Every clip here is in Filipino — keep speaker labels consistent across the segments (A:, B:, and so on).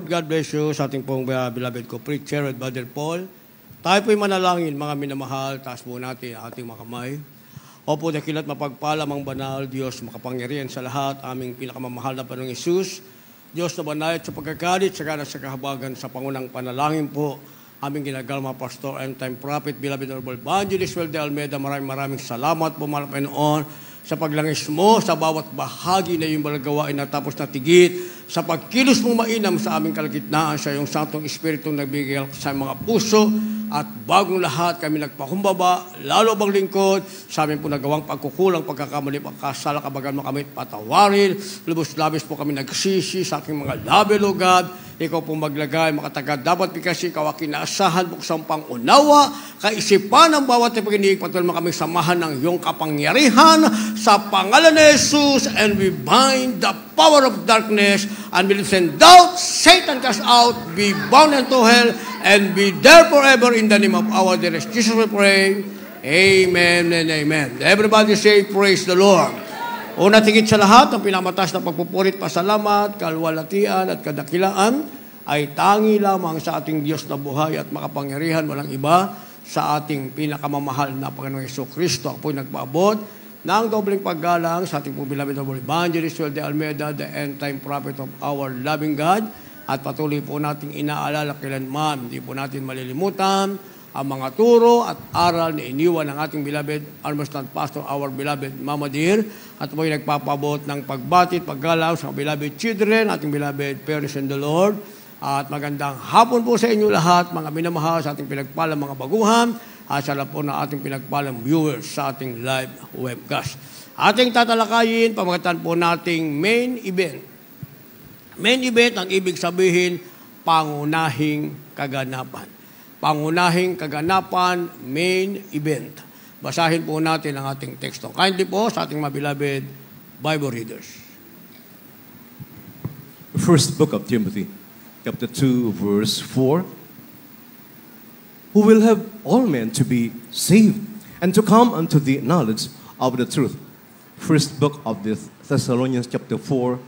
A: God bless you sa ating pong beloved ko, Preacher at Brother Paul. Tayo po'y manalangin, mga minamahal, taas po natin ang ating mga kamay. Opo, dakilat mapagpalam ang banal, Diyos makapangyarihan sa lahat, aming pinakamamahal na Panginoong Hesus. Diyos na banayad sa pagkakalit, saka sa kahabagan sa pangunang panalangin po, aming ginagalma Pastor and Time Prophet, beloved Honorable Evangelist Well de Almeida, maraming salamat po, mahal Panginoon, sa paglangis mo sa bawat bahagi na iyong balagawain na tapos na tigit, sa pagkilos mong mainam sa aming kalagitnaan sa iyong Santong Espiritu nagbigay sa mga puso, at bagong lahat kami nagpakumbaba, lalo bang lingkod, sa amin po nagawang pagkukulang, pagkakamali, pagkasala, kabagan mo kami patawarin, lubos-labis po kami nagsisi sa aking mga labi, O God. Ikaw pong maglagay, makatagad, dapat kasi ikaw kinaasahan, buksang pangunawa, kaisipan ng bawat ipaginiig, patuloy mo kami samahan ng iyong kapangyarihan, sa pangalan ni Jesus, and we bind the power of darkness, and we send doubt, Satan cast out, be bound into hell, and be there forever in the name of our dearest Jesus we pray. Amen and amen. Everybody say, praise the Lord. Una tigit sa lahat, ang pinamatas na pagpupurit, pasalamat, kalwalatian at kadakilaan ay tangi lamang sa ating Diyos na buhay at makapangyarihan, walang iba, sa ating pinakamamahal na Panginoong Jesucristo. Ako po'y nagpaabot ng dobleng paggalang sa ating po beloved Honorable Evangelist Well de Almeida, the end time prophet of our loving God, at patuloy po nating inaalala kailanman, hindi po natin malilimutan ang mga turo at aral na iniwan ng ating beloved Armstrong Pastor, our beloved Mama Dear, at po'y nagpapabot ng pagbati at paggalang sa beloved children, ating beloved parents in the Lord, at magandang hapon po sa inyo lahat, mga minamahal sa ating pinagpalang mga baguhan, at sa lahat po na ating pinagpalang viewers sa ating live webcast. Ating tatalakayin, pamagitan po nating main event. Main event, ang ibig sabihin, pangunahing kaganapan. Pangunahing kaganapan, main event. Basahin po natin ang ating teksto. Kindly po sa ating mga beloved Bible readers.
B: First book of Timothy, chapter 2, verse 4. Who will have all men to be saved and to come unto the knowledge of the truth. First book of the Thessalonians, chapter 4,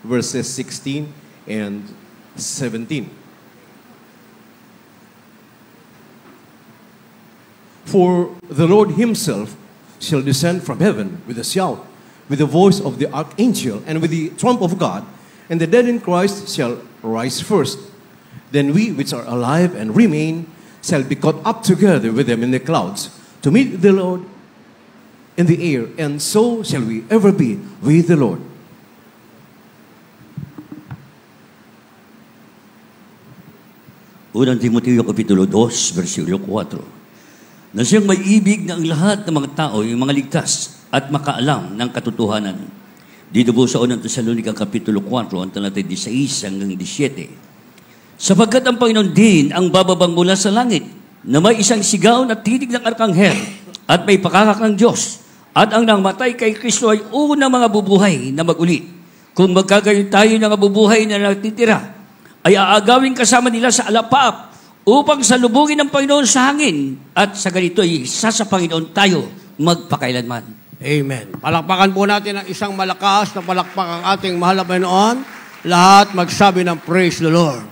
B: verses 16 and 17. For the Lord himself shall descend from heaven with a shout, with the voice of the archangel, and with the trump of God, and the dead in Christ shall rise first. Then we which are alive and remain shall be caught up together with them in the clouds, to meet the Lord in the air, and so shall we ever be with the Lord.
C: Unang Timoteo Kapitulo 2, versikulo 4. Na siyang may ibig na ang lahat ng mga tao, yung mga ligtas at makaalam ng katotohanan. Dito po sa unang Tesalonica Kapitulo 4, ang talatay 16 hanggang 17. Sapagkat ang Panginoon din ang bababang mula sa langit, na may isang sigaw na tinig ng arkanghel, at may pakakak ng Diyos, at ang namatay kay Kristo ay unang mga bubuhay na mag-uli. Kung magkagayon tayo ng bubuhay na natitira, ay aagawin kasama nila sa alapaap, upang salubungin ng Panginoon sa hangin, at sa ganito ay isa sa Panginoon tayo magpakailanman.
A: Amen. Palakpakan po natin ang isang malakas na palakpak ang ating mahal na Panginoon. Lahat magsabi ng praise the Lord.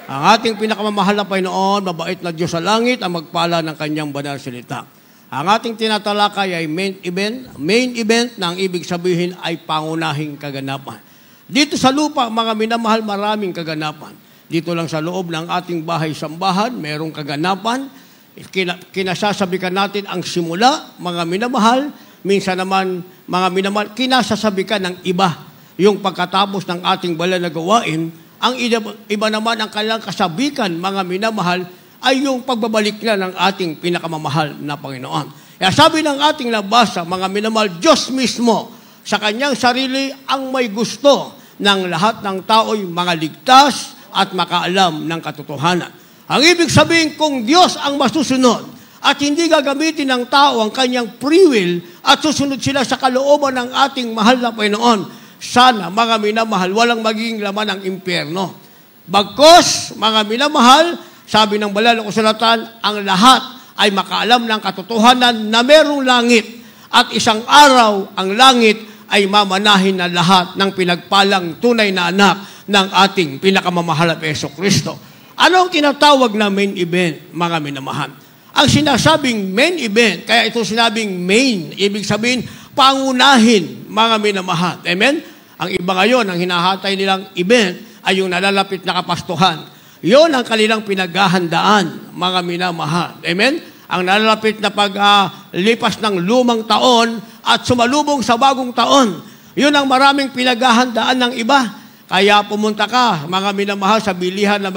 A: Ang ating pinakamamahal na Panginoon, mabait na Diyos sa langit, ang magpala ng kanyang banal salita. Ang ating tinatalakay ay main event na ang ibig sabihin ay pangunahing kaganapan. Dito sa lupa, mga minamahal, maraming kaganapan. Dito lang sa loob ng ating bahay-sambahan, merong kaganapan. Kinasasabikan natin ang simula, mga minamahal. Minsan naman, mga minamahal, kinasasabikan ng iba yung pagkatapos ng ating banal na gawain. Ang iba naman, ang kanilang kasabikan, mga minamahal, ay yung pagbabalik na ng ating pinakamamahal na Panginoon. Kaya sabi ng ating nabasa, mga minamahal, Diyos mismo, sa kanyang sarili, ang may gusto ng lahat ng tao'y mga ligtas at makaalam ng katotohanan. Ang ibig sabihin, kung Diyos ang masusunod at hindi gagamitin ng tao ang kanyang free will at susunod sila sa kalooban ng ating mahal na Panginoon, sana, mga minamahal, walang magiging laman ng impyerno. Bagkos, mga minamahal, sabi ng banal na kasulatan, ang lahat ay makaalam ng katotohanan na merong langit at isang araw ang langit ay mamanahin na lahat ng pinagpalang tunay na anak ng ating pinakamamahal na Jesucristo. Ano ang tinatawag na main event, mga minamahal? Ang sinasabing main event, kaya ito sinabing main, ibig sabihin, pangunahin, mga minamahal. Amen? Ang iba ngayon, ang hinahatay nilang event ay yung nalalapit na kapastuhan. Yon ang kanilang pinaghahandaan, mga minamahal. Amen? Ang nalalapit na paglipas ng lumang taon at sumalubong sa bagong taon. Yun ang maraming pinaghahandaan ng iba. Kaya pumunta ka, mga minamahal, sa bilihan ng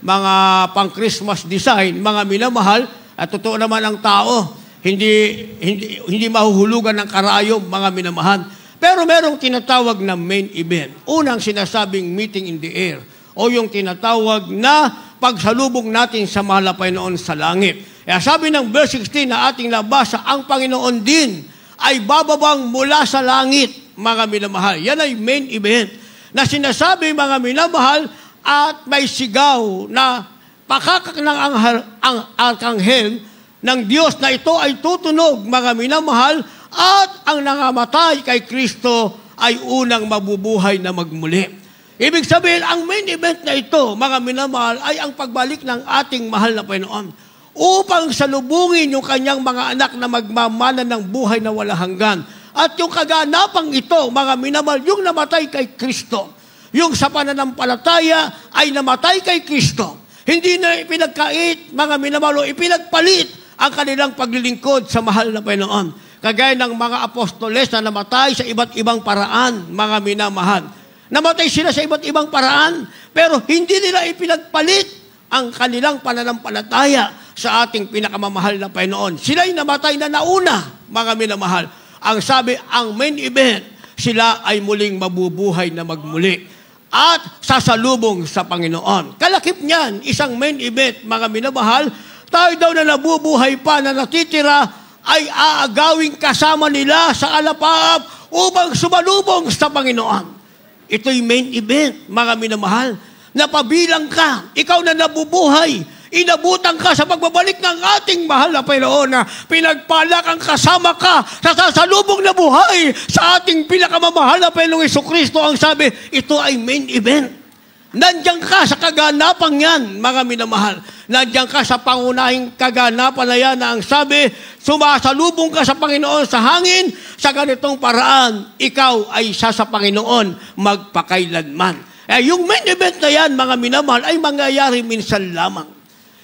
A: mga pang-Christmas design, mga minamahal, at totoo naman ang tao, hindi mahuhulugan ng karayom, mga minamahal. Pero merong tinatawag na main event. Unang sinasabing meeting in the air, o yung tinatawag na pagsalubong natin sa mahal na Panginoon sa langit. Kaya sabi ng verse 16 na ating nabasa, ang Panginoon din ay bababang mula sa langit, mga minamahal. Yan ay main event na sinasabi, mga minamahal, at may sigaw na pakakak ng ang arkanghel ng Diyos na ito ay tutunog, mga minamahal, at ang nangamatay kay Kristo ay unang mabubuhay na magmuli. Ibig sabihin, ang main event na ito, mga minamahal, ay ang pagbalik ng ating mahal na Panginoon upang salubungin yung kanyang mga anak na magmamana ng buhay na walang hanggan. At yung kaganapang ito, mga minamahal, yung namatay kay Kristo, yung sa pananampalataya ay namatay kay Kristo. Hindi na ipinagkait, mga minamahal, o ipinagpalit ang kanilang paglilingkod sa mahal na Panginoon. Kagaya ng mga apostoles na namatay sa iba't ibang paraan, mga minamahal. Namatay sila sa iba't ibang paraan, pero hindi nila ipinagpalit ang kanilang pananampalataya sa ating pinakamamahal na Panginoon. Sila'y namatay na nauna, mga minamahal. Ang sabi, ang main event, sila ay muling mabubuhay na magmuli at sasalubong sa Panginoon. Kalakip niyan, isang main event, mga minamahal, tayo daw na nabubuhay pa, na natitira, ay aagawing kasama nila sa alapap upang sumalubong sa Panginoon. Ito'y main event, mga minamahal. Napabilang ka, ikaw na nabubuhay, inabutan ka sa pagbabalik ng ating mahal na Panginoon na pinagpala kang kasama ka sa sasalubong na buhay sa ating pinakamamahal na Panginoong Jesucristo. Ang sabi, ito ay main event. Nandiyan ka sa kaganapang yan, mga minamahal. Nandiyan ka sa pangunahing kaganapan na yan na ang sabi, sumasalubong ka sa Panginoon sa hangin, sa ganitong paraan, ikaw ay sa Panginoon magpakailanman. Yung main event na yan, mga minamahal, ay mangyayari minsan lamang.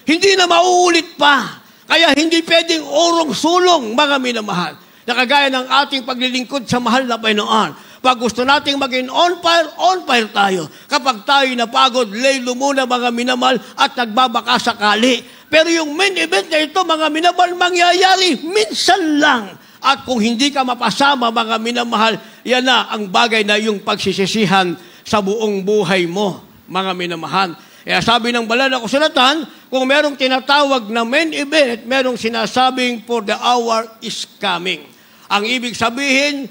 A: Hindi na mauulit pa. Kaya hindi pwedeng urong-sulong, mga minamahal. Nakagaya ng ating paglilingkod sa mahal na Panginoon. Pag gusto nating maging on fire tayo. Kapag tayo napagod, laylo muna, mga minamahal, at nagbabaka sakali. Pero yung main event na ito, mga minamahal, mangyayari minsan lang. At kung hindi ka mapasama, mga minamahal, yan na ang bagay na yung pagsisisihan sa buong buhay mo, mga minamahal. Kaya sabi ng banal na kasulatan, kung merong tinatawag na main event, merong sinasabing for the hour is coming. Ang ibig sabihin,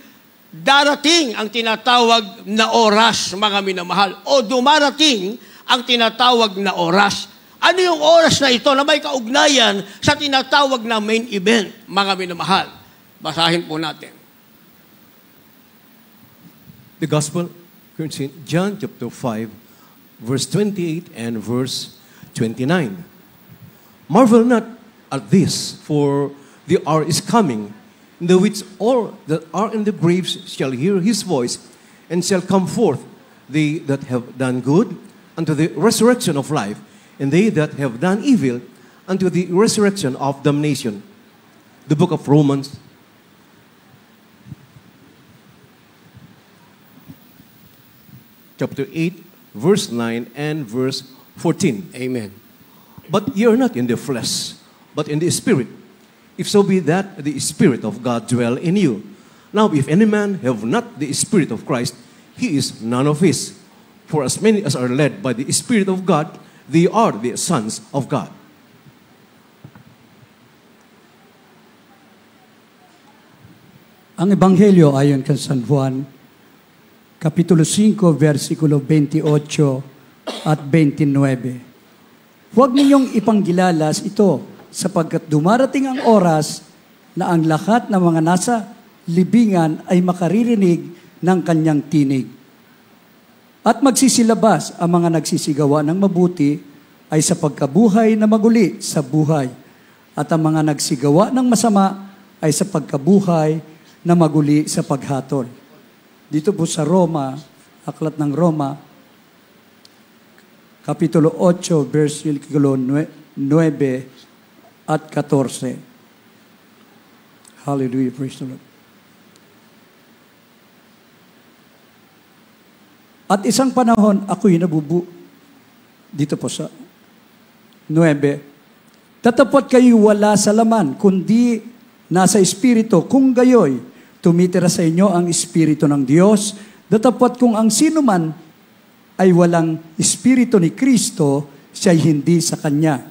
A: darating ang tinatawag na oras, mga minamahal, o dumarating ang tinatawag na oras. Ano yung oras na ito na may kaugnayan sa tinatawag na main event, mga minamahal? Basahin po natin.
B: The Gospel, John chapter 5, verse 28 and verse 29. Marvel not at this, for the hour is coming, in the which all that are in the graves shall hear his voice, and shall come forth, they that have done good, unto the resurrection of life, and they that have done evil, unto the resurrection of damnation. The book of Romans, chapter 8, verse 9 and verse 14.
A: Amen.
B: But ye are not in the flesh, but in the Spirit, if so be that the Spirit of God dwell in you. Now if any man have not the Spirit of Christ, he is none of his. For as many as are led by the Spirit of God, they are the sons of God.
D: Ang Ebanghelyo ayon kay San Juan, Kapitulo 5, versikulo 28 at 29. Huwag ninyong ipanggilalas ito, sapagkat dumarating ang oras na ang lahat ng mga nasa libingan ay makaririnig ng kanyang tinig. At magsisilabas ang mga nagsisigawa ng mabuti ay sa pagkabuhay na maguli sa buhay. At ang mga nagsigawa ng masama ay sa pagkabuhay na maguli sa paghatol. Dito po sa Roma, Aklat ng Roma, Kapitulo 8, versikulo 9 at 14. Hallelujah, praise the Lord. At isang panahon, ako'y dito po sa 9, tatapot kayo wala sa laman, kundi nasa Espiritu, kung gayoy, tumitira sa inyo ang Espiritu ng Diyos, datapot kung ang sino man ay walang Espiritu ni Kristo, siya'y hindi sa Kanya.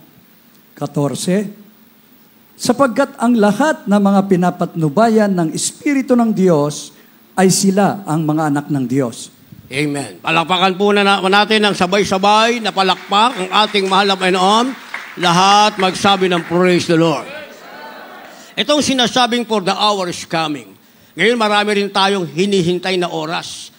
D: 14, sapagkat ang lahat ng mga pinapatnubayan ng Espiritu ng Diyos ay sila ang mga anak ng Diyos.
A: Amen. Palakpakan po na natin ng sabay-sabay na palakpak ang ating mahal na Panginoon. Lahat magsabi ng praise the Lord. Itong sinasabing for the hour is coming. Ngayon marami rin tayong hinihintay na oras,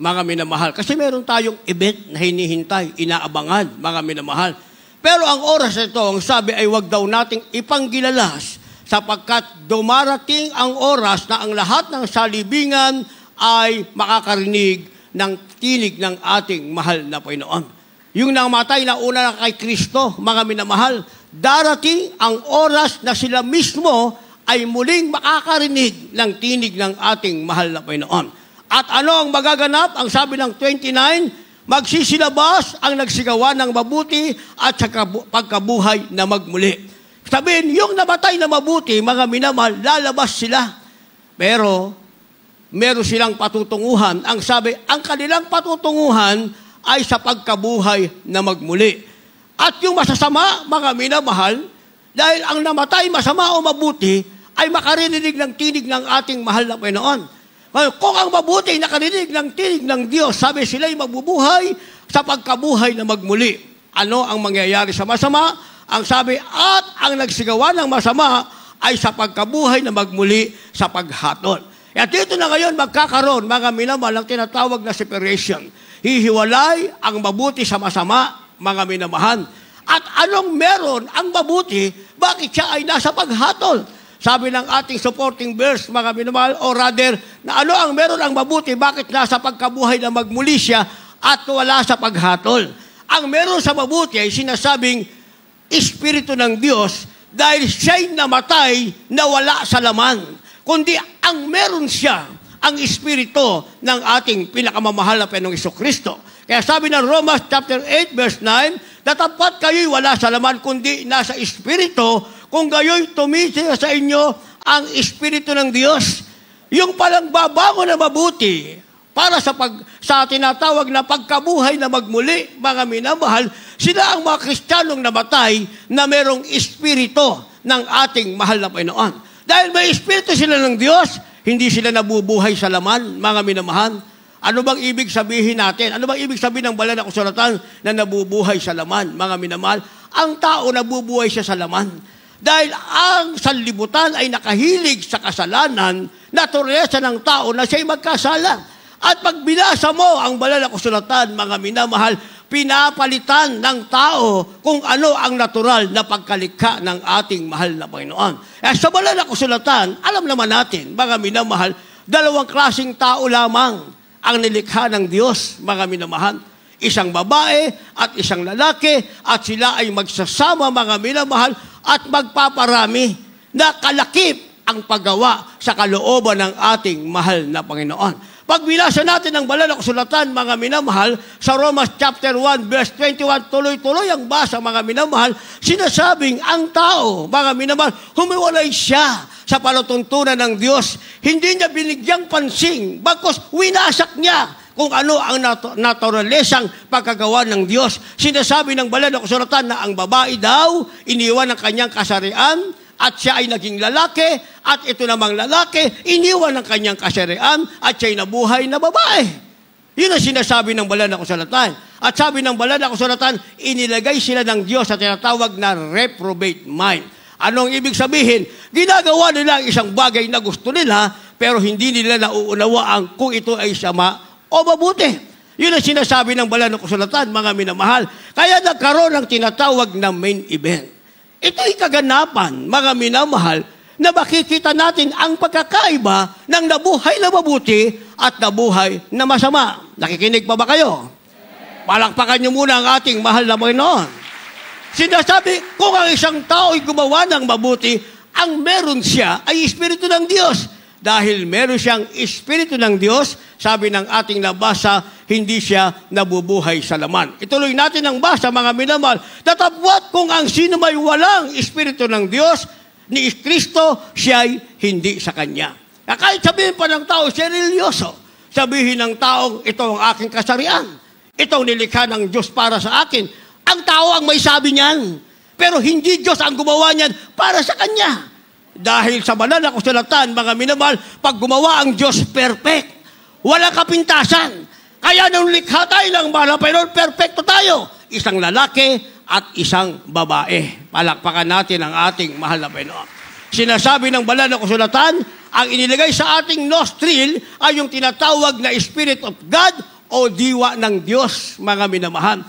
A: mga minamahal. Kasi meron tayong event na hinihintay, inaabangan, mga minamahal. Pero ang oras ito, ang sabi ay wag daw nating ipanggilalas sapagkat dumarating ang oras na ang lahat ng salibingan ay makakarinig ng tinig ng ating mahal na Panginoon. Yung namatay na una kay Kristo, mga minamahal, darating ang oras na sila mismo ay muling makakarinig ng tinig ng ating mahal na Panginoon. At ano ang magaganap? Ang sabi ng 29, magsisilabas ang nagsigawa ng mabuti at sa pagkabuhay na magmuli. Sabihin, yung namatay na mabuti, mga minamahal, lalabas sila. Pero, meron silang patutunguhan. Ang sabi, ang kanilang patutunguhan ay sa pagkabuhay na magmuli. At yung masasama, mga minamahal, dahil ang namatay, masama o mabuti, ay makarinig ng tinig ng ating mahal na Panginoon. Kung ang mabuti ay nakarinig ng tinig ng Diyos, sabi sila'y magbubuhay sa pagkabuhay na magmuli. Ano ang mangyayari sa masama? Ang sabi, at ang nagsigawa ng masama ay sa pagkabuhay na magmuli sa paghatol. At dito na ngayon magkakaroon, mga minamahal, ang tinatawag na separation. Hihiwalay ang mabuti sa masama, mga minamahal. At anong meron ang mabuti, bakit siya ay nasa paghatol? Sabi ng ating supporting verse, mga minamahal, or rather, na ano ang meron ang mabuti, bakit nasa pagkabuhay na magmuli siya at wala sa paghatol? Ang meron sa mabuti ay sinasabing Espiritu ng Diyos dahil siya'y namatay na wala sa laman. Kundi ang meron siya, ang Espiritu ng ating pinakamamahal na Panginoong Jesucristo. Kaya sabi ng Romans chapter 8, verse 9, tatapat kayo'y wala sa laman, kundi nasa Espiritu, kung gayo'y tumitira sa inyo ang Espiritu ng Diyos. Yung palang babango na mabuti para sa tinatawag na pagkabuhay na magmuli, mga minamahal, sila ang mga Kristiyanong namatay na merong Espiritu ng ating mahal na Panginoon. Dahil may Espiritu sila ng Diyos, hindi sila nabubuhay sa laman, mga minamahal. Ano bang ibig sabihin natin? Ano bang ibig sabihin ng banal na kasulatan na nabubuhay sa laman, mga minamahal? Ang tao nabubuhay siya sa laman. Dahil ang sanlibutan ay nakahilig sa kasalanan, naturalesa ng tao na siya'y magkasala. At pag binasa mo ang banal na kasulatan, mga minamahal, pinapalitan ng tao kung ano ang natural na pagkalikha ng ating mahal na Panginoon. Sa banal na kasulatan, alam naman natin, mga minamahal, dalawang klaseng tao lamang ang nilikha ng Diyos, mga minamahal. Isang babae at isang lalaki, at sila ay magsasama, mga minamahal, at magpaparami na kalakip ang paggawa sa kalooban ng ating mahal na Panginoon. Pag binasa natin ang banal na kasulatan, mga minamahal, sa Romans chapter 1, verse 21, tuloy-tuloy ang basa, mga minamahal, sinasabing ang tao, mga minamahal, humiwalay siya sa palatuntunan ng Diyos. Hindi niya binigyang pansin, bagkus winasak niya kung ano ang naturalesang pagkagawa ng Diyos. Sinasabi ng banal na kasulatan na ang babae daw iniwan ng kanyang kasarian at siya ay naging lalaki, at ito namang lalaki iniwan ng kanyang kasarian at siya ay nabuhay na babae. Yun ang sinasabi ng banal na kasulatan. At sabi ng banal na kasulatan, inilagay sila ng Diyos sa tinatawag na reprobate mind. Anong ibig sabihin? Ginagawa nila ang isang bagay na gusto nila, pero hindi nila nauunawaan kung ito ay sama o mabuti. Yun ang sinasabi ng banal na kasulatan, mga minamahal. Kaya nagkaroon ng tinatawag na main event. Ito'y kaganapan, mga minamahal, na makikita natin ang pagkakaiba ng nabuhay na mabuti at nabuhay na masama. Nakikinig pa ba kayo? Palakpakan niyo muna ang ating mahal na Panginoon. Sinasabi, kung ang isang tao ay gumawa ng mabuti, ang meron siya ay Espiritu ng Diyos. Dahil meron siyang Espiritu ng Diyos, sabi ng ating nabasa, hindi siya nabubuhay sa laman. Ituloy natin ang basa, mga minamahal. Tatapwat kung ang sino may walang Espiritu ng Diyos, ni Kristo, siya'y hindi sa Kanya. Kahit sabihin pa ng tao, siya religyoso. Sabihin ng taong, ito ang aking kasarian. Ito ang nilikha ng Diyos para sa akin. Ang tao ang may sabi niyan. Pero hindi Diyos ang gumawa niyan para sa Kanya. Dahil sa banal na kasulatan, mga minamahal, pag gumawa ang Diyos, perfect. Walang kapintasan. Kaya nung likha tayo ng mahal na Panginoon, perfecto tayo. Isang lalaki at isang babae. Palakpakan natin ang ating mahal na Panginoon. Sinasabi ng banal na kasulatan, ang inilagay sa ating nostril ay yung tinatawag na Spirit of God o diwa ng Diyos, mga minamahal.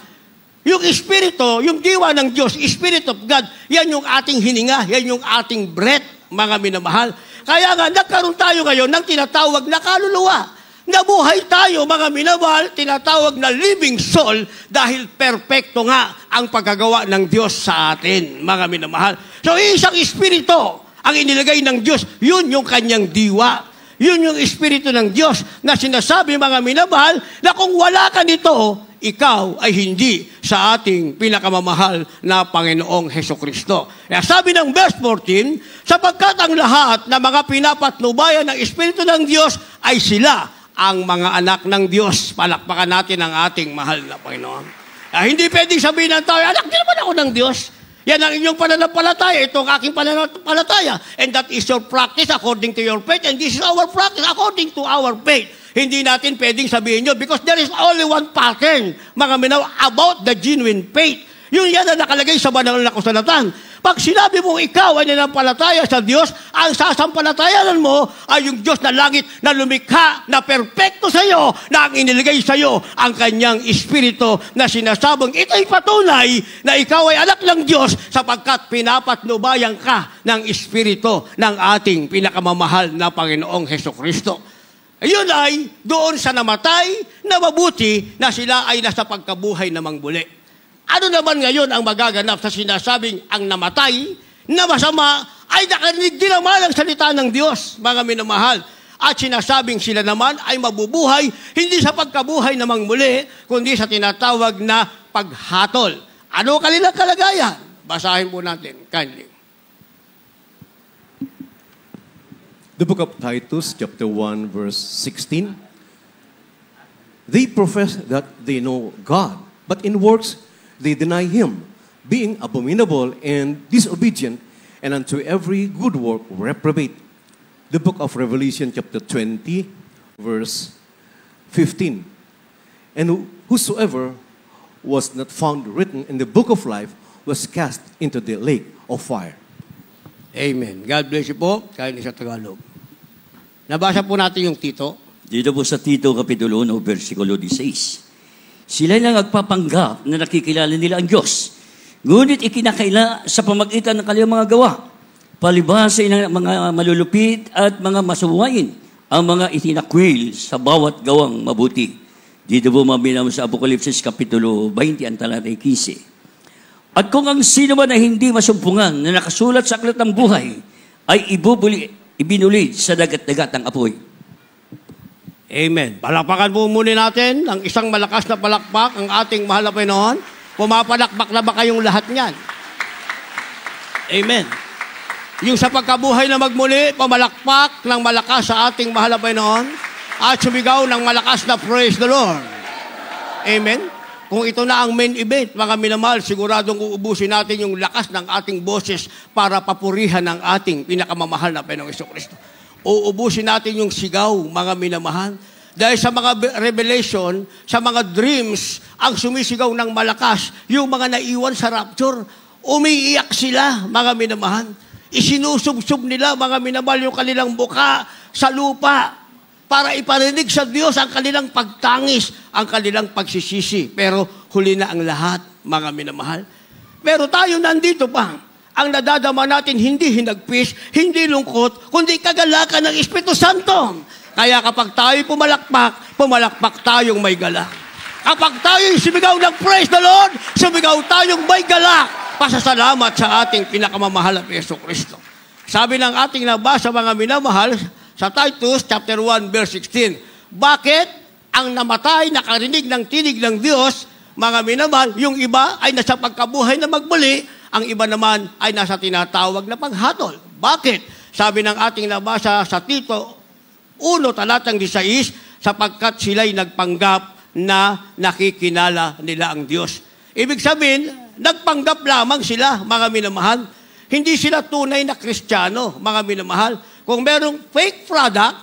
A: Yung Espiritu, yung diwa ng Diyos, Spirit of God, yan yung ating hininga, yan yung ating breath, mga minamahal. Kaya nga, nagkaroon tayo ngayon ng tinatawag na kaluluwa. Nabuhay tayo, mga minamahal, tinatawag na living soul dahil perpekto nga ang paggagawa ng Diyos sa atin, mga minamahal. So, isang Espiritu ang inilagay ng Diyos, yun yung kanyang diwa. Yun yung Espiritu ng Diyos na sinasabi, mga minamahal, na kung wala ka nito, ikaw ay hindi sa ating pinakamamahal na Panginoong Hesukristo. Kaya sabi ng verse 14, sapagkat ang lahat na mga pinapatnubayan ng Espiritu ng Diyos ay sila ang mga anak ng Diyos. Palakpakan natin ang ating mahal na Panginoon. Hindi pwedeng sabihin ng tao, anak, di naman ako ng Diyos. Yan ang inyong pananampalataya. Ito ang aking pananampalataya. And that is your practice according to your faith. And this is our practice according to our faith. Hindi natin pwedeng sabihin yun because there is only one pattern, mga minaw, about the genuine faith. Yun yan na nakalagay sa banal na kasulatan. Pag sinabi mong ikaw ay nanampalataya sa Diyos, ang sasampalatayanan mo ay yung Diyos na langit na lumikha, na perpekto sa iyo, na ang iniligay sa iyo ang kanyang Espiritu na sinasabing ito'y patunay na ikaw ay anak ng Diyos sapagkat pinapatnubayan ka ng Espiritu ng ating pinakamamahal na Panginoong Hesukristo. Ayun ay doon sa namatay na mabuti na sila ay nasa pagkabuhay na mangbuli. Ano naman ngayon ang magaganap sa sinasabing ang namatay na masama ay nakarinig din naman ang salita ng Diyos, mga minamahal. At sinasabing sila naman ay mabubuhay hindi sa pagkabuhay na mangbuli, kundi sa tinatawag na paghatol. Ano kanilang kalagayan? Basahin po natin, kindly.
B: The book of Titus, chapter 1, verse 16. They profess that they know God, but in works they deny Him, being abominable and disobedient, and unto every good work reprobate. The book of Revelation, chapter 20, verse 15. And whosoever was not found written in the book of life was cast into the lake of fire.
A: Amen. God bless you po. Kayo ni sa Tagalog. Nabasa po natin yung Tito.
C: Dito po sa Tito, Kapitulo 1, versikulo 16. Sila lang nagpapanggap na nakikilala nila ang Diyos. Ngunit ikinakaila sa pamagitan ng kanilang mga gawa. Palibhasa ng mga malulupit at mga masuwain ang mga itinakwil sa bawat gawang mabuti. Dito po mabinam sa Apokalipsis, Kapitulo 20, ang talatay 15. At kung ang sino man na hindi masumpungan na nakasulat sa aklat ng buhay ay ibinulid sa dagat-dagat ng apoy.
A: Amen. Palakpakan po muna natin ang isang malakas na palakpak, ang ating mahal na Panginoon. Pumapalakpak na ba kayong lahat niyan? Amen. Yung sa pagkabuhay na magmuli, pamalakpak ng malakas sa ating mahal na Panginoon at sumigaw ng malakas na praise the Lord. Amen. Kung ito na ang main event, mga minamahal, siguradong uubusin natin yung lakas ng ating boses para papurihan ng ating pinakamamahal na Panginoong Jesucristo. Uubusin natin yung sigaw, mga minamahal. Dahil sa mga revelation, sa mga dreams, ang sumisigaw ng malakas, yung mga naiwan sa rapture, umiiyak sila, mga minamahal. Isinusubsub nila, mga minamahal, yung kanilang buka sa lupa. para iparinig sa Diyos ang kanilang pagtangis, ang kanilang pagsisisi. Pero huli na ang lahat, mga minamahal. Pero tayo nandito pa. Ang nadadama natin hindi hinagpis, hindi lungkot, kundi kagalakan ng Espiritu Santo. Kaya kapag tayo pumalakpak tayong may galak. Kapag tayo sumigaw ng praise the Lord, sumigaw tayong may galak. Pasasalamat sa ating pinakamamahal na Yesu Kristo. Sabi ng ating nabasa, mga minamahal, sa Titus chapter 1 verse 16, bakit ang namatay nakarinig ng tinig ng Diyos, mga minamahal, yung iba ay nasa pagkabuhay na magbuli, ang iba naman ay nasa tinatawag na paghatol. Bakit? Sabi ng ating nabasa sa Tito 1 talatang 16, sapagkat sila'y nagpanggap na nakikinala nila ang Diyos. Ibig sabihin, nagpanggap lamang sila, mga minamahal. Hindi sila tunay na Kristiyano, mga minamahal. Kung merong fake product,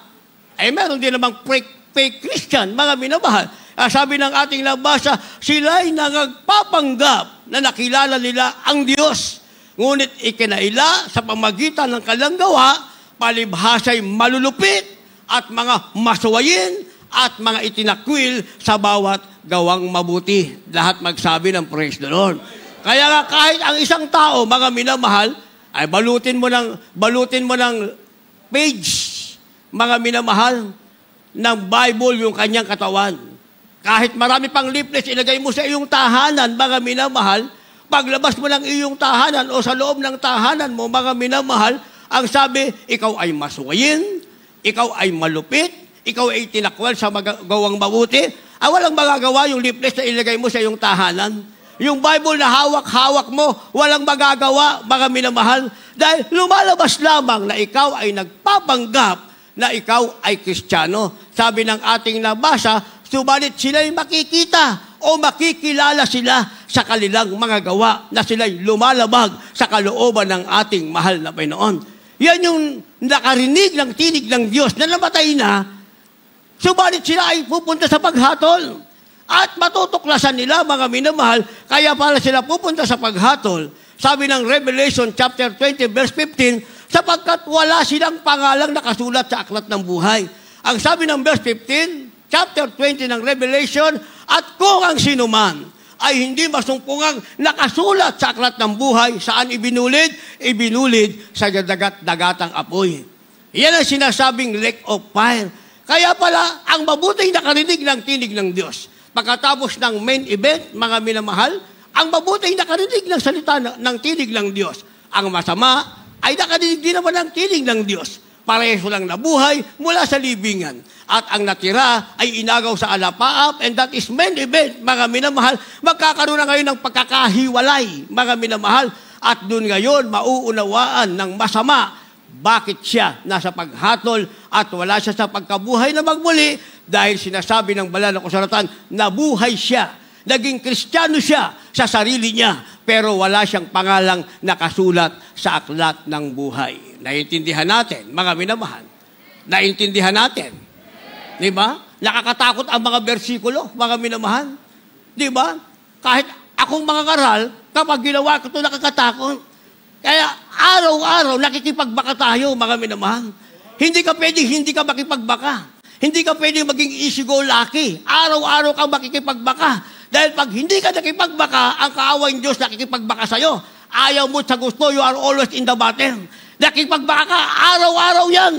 A: ay meron din namang fake Christian, mga minamahal. Sabi ng ating nabasa, sila'y nagpapanggap na nakilala nila ang Diyos. Ngunit ikinaila sa pamagitan ng kanilang gawa, palibhasa'y malulupit at mga masuwayin at mga itinakwil sa bawat gawang mabuti. Lahat magsabi ng praise the Lord. Kaya nga kahit ang isang tao, mga minamahal, ay balutin mo ng page, mga minamahal, ng Bible yung kanyang katawan. Kahit marami pang leaflets, ilagay mo sa iyong tahanan, mga minamahal, paglabas mo ng iyong tahanan o sa loob ng tahanan mo, mga minamahal, ang sabi, ikaw ay masuwayin, ikaw ay malupit, ikaw ay tinakwal sa gawang mabuti, ay walang magagawa yung leaflets na ilagay mo sa iyong tahanan. Yung Bible na hawak-hawak mo, walang magagawa, mga minamahal, dahil lumalabas lamang na ikaw ay nagpapanggap na ikaw ay Kristiyano. Sabi ng ating nabasa, subalit sila'y makikita o makikilala sila sa kanilang mga gawa na sila'y lumalabag sa kalooban ng ating mahal na Panginoon. Yan yung nakarinig ng tinig ng Diyos na namatay na, subalit sila ay pupunta sa paghatol. At matutuklasan nila, mga minamahal, kaya pala sila pupunta sa paghatol. Sabi ng Revelation chapter 20 verse 15, sapagkat wala silang pangalang nakasulat sa aklat ng buhay. Ang sabi ng verse 15, chapter 20 ng Revelation, at kung ang sinuman ay hindi masumpungang nakasulat sa aklat ng buhay, saan ibinulid? Ibinulid sa dagat-dagatang apoy. Yan ang sinasabing lake of fire. Kaya pala, ang mabuting nakarinig ng tinig ng Diyos. Pagkatapos ng main event, mga minamahal, ang mabuting nakarinig ng salita ng tinig ng Diyos. Ang masama ay nakarinig din naman ng tinig ng Diyos. Pareho lang nabuhay mula sa libingan. At ang natira ay inagaw sa alapaap, and that is main event, mga minamahal. Magkakaroon na ngayon ng pagkakahiwalay, mga minamahal. At doon ngayon, mauunawaan ng masama bakit siya nasa paghatol at wala siya sa pagkabuhay na magmuli dahil sinasabi ng banal na kasulatan, nabuhay siya, naging Kristiyano siya sa sarili niya, pero wala siyang pangalang nakasulat sa aklat ng buhay. Naiintindihan natin, mga minamahal. Naiintindihan natin. Di ba? Nakakatakot ang mga bersikulo, mga minamahal. Di ba? Kahit akong mga karal, kapag ginawa ko ito, nakakatakot. Kaya araw-araw nakikipagbaka tayo, mga minamahal. Hindi ka makipagbaka. Hindi ka pwedeng maging easy-go-lucky. Araw-araw kang makikipagbaka. Dahil pag hindi ka nakipagbaka, ang kaaway ng Diyos nakikipagbaka sa'yo. Ayaw mo sa gusto, you are always in the battle. Nakikipagbaka ka, araw-araw yan.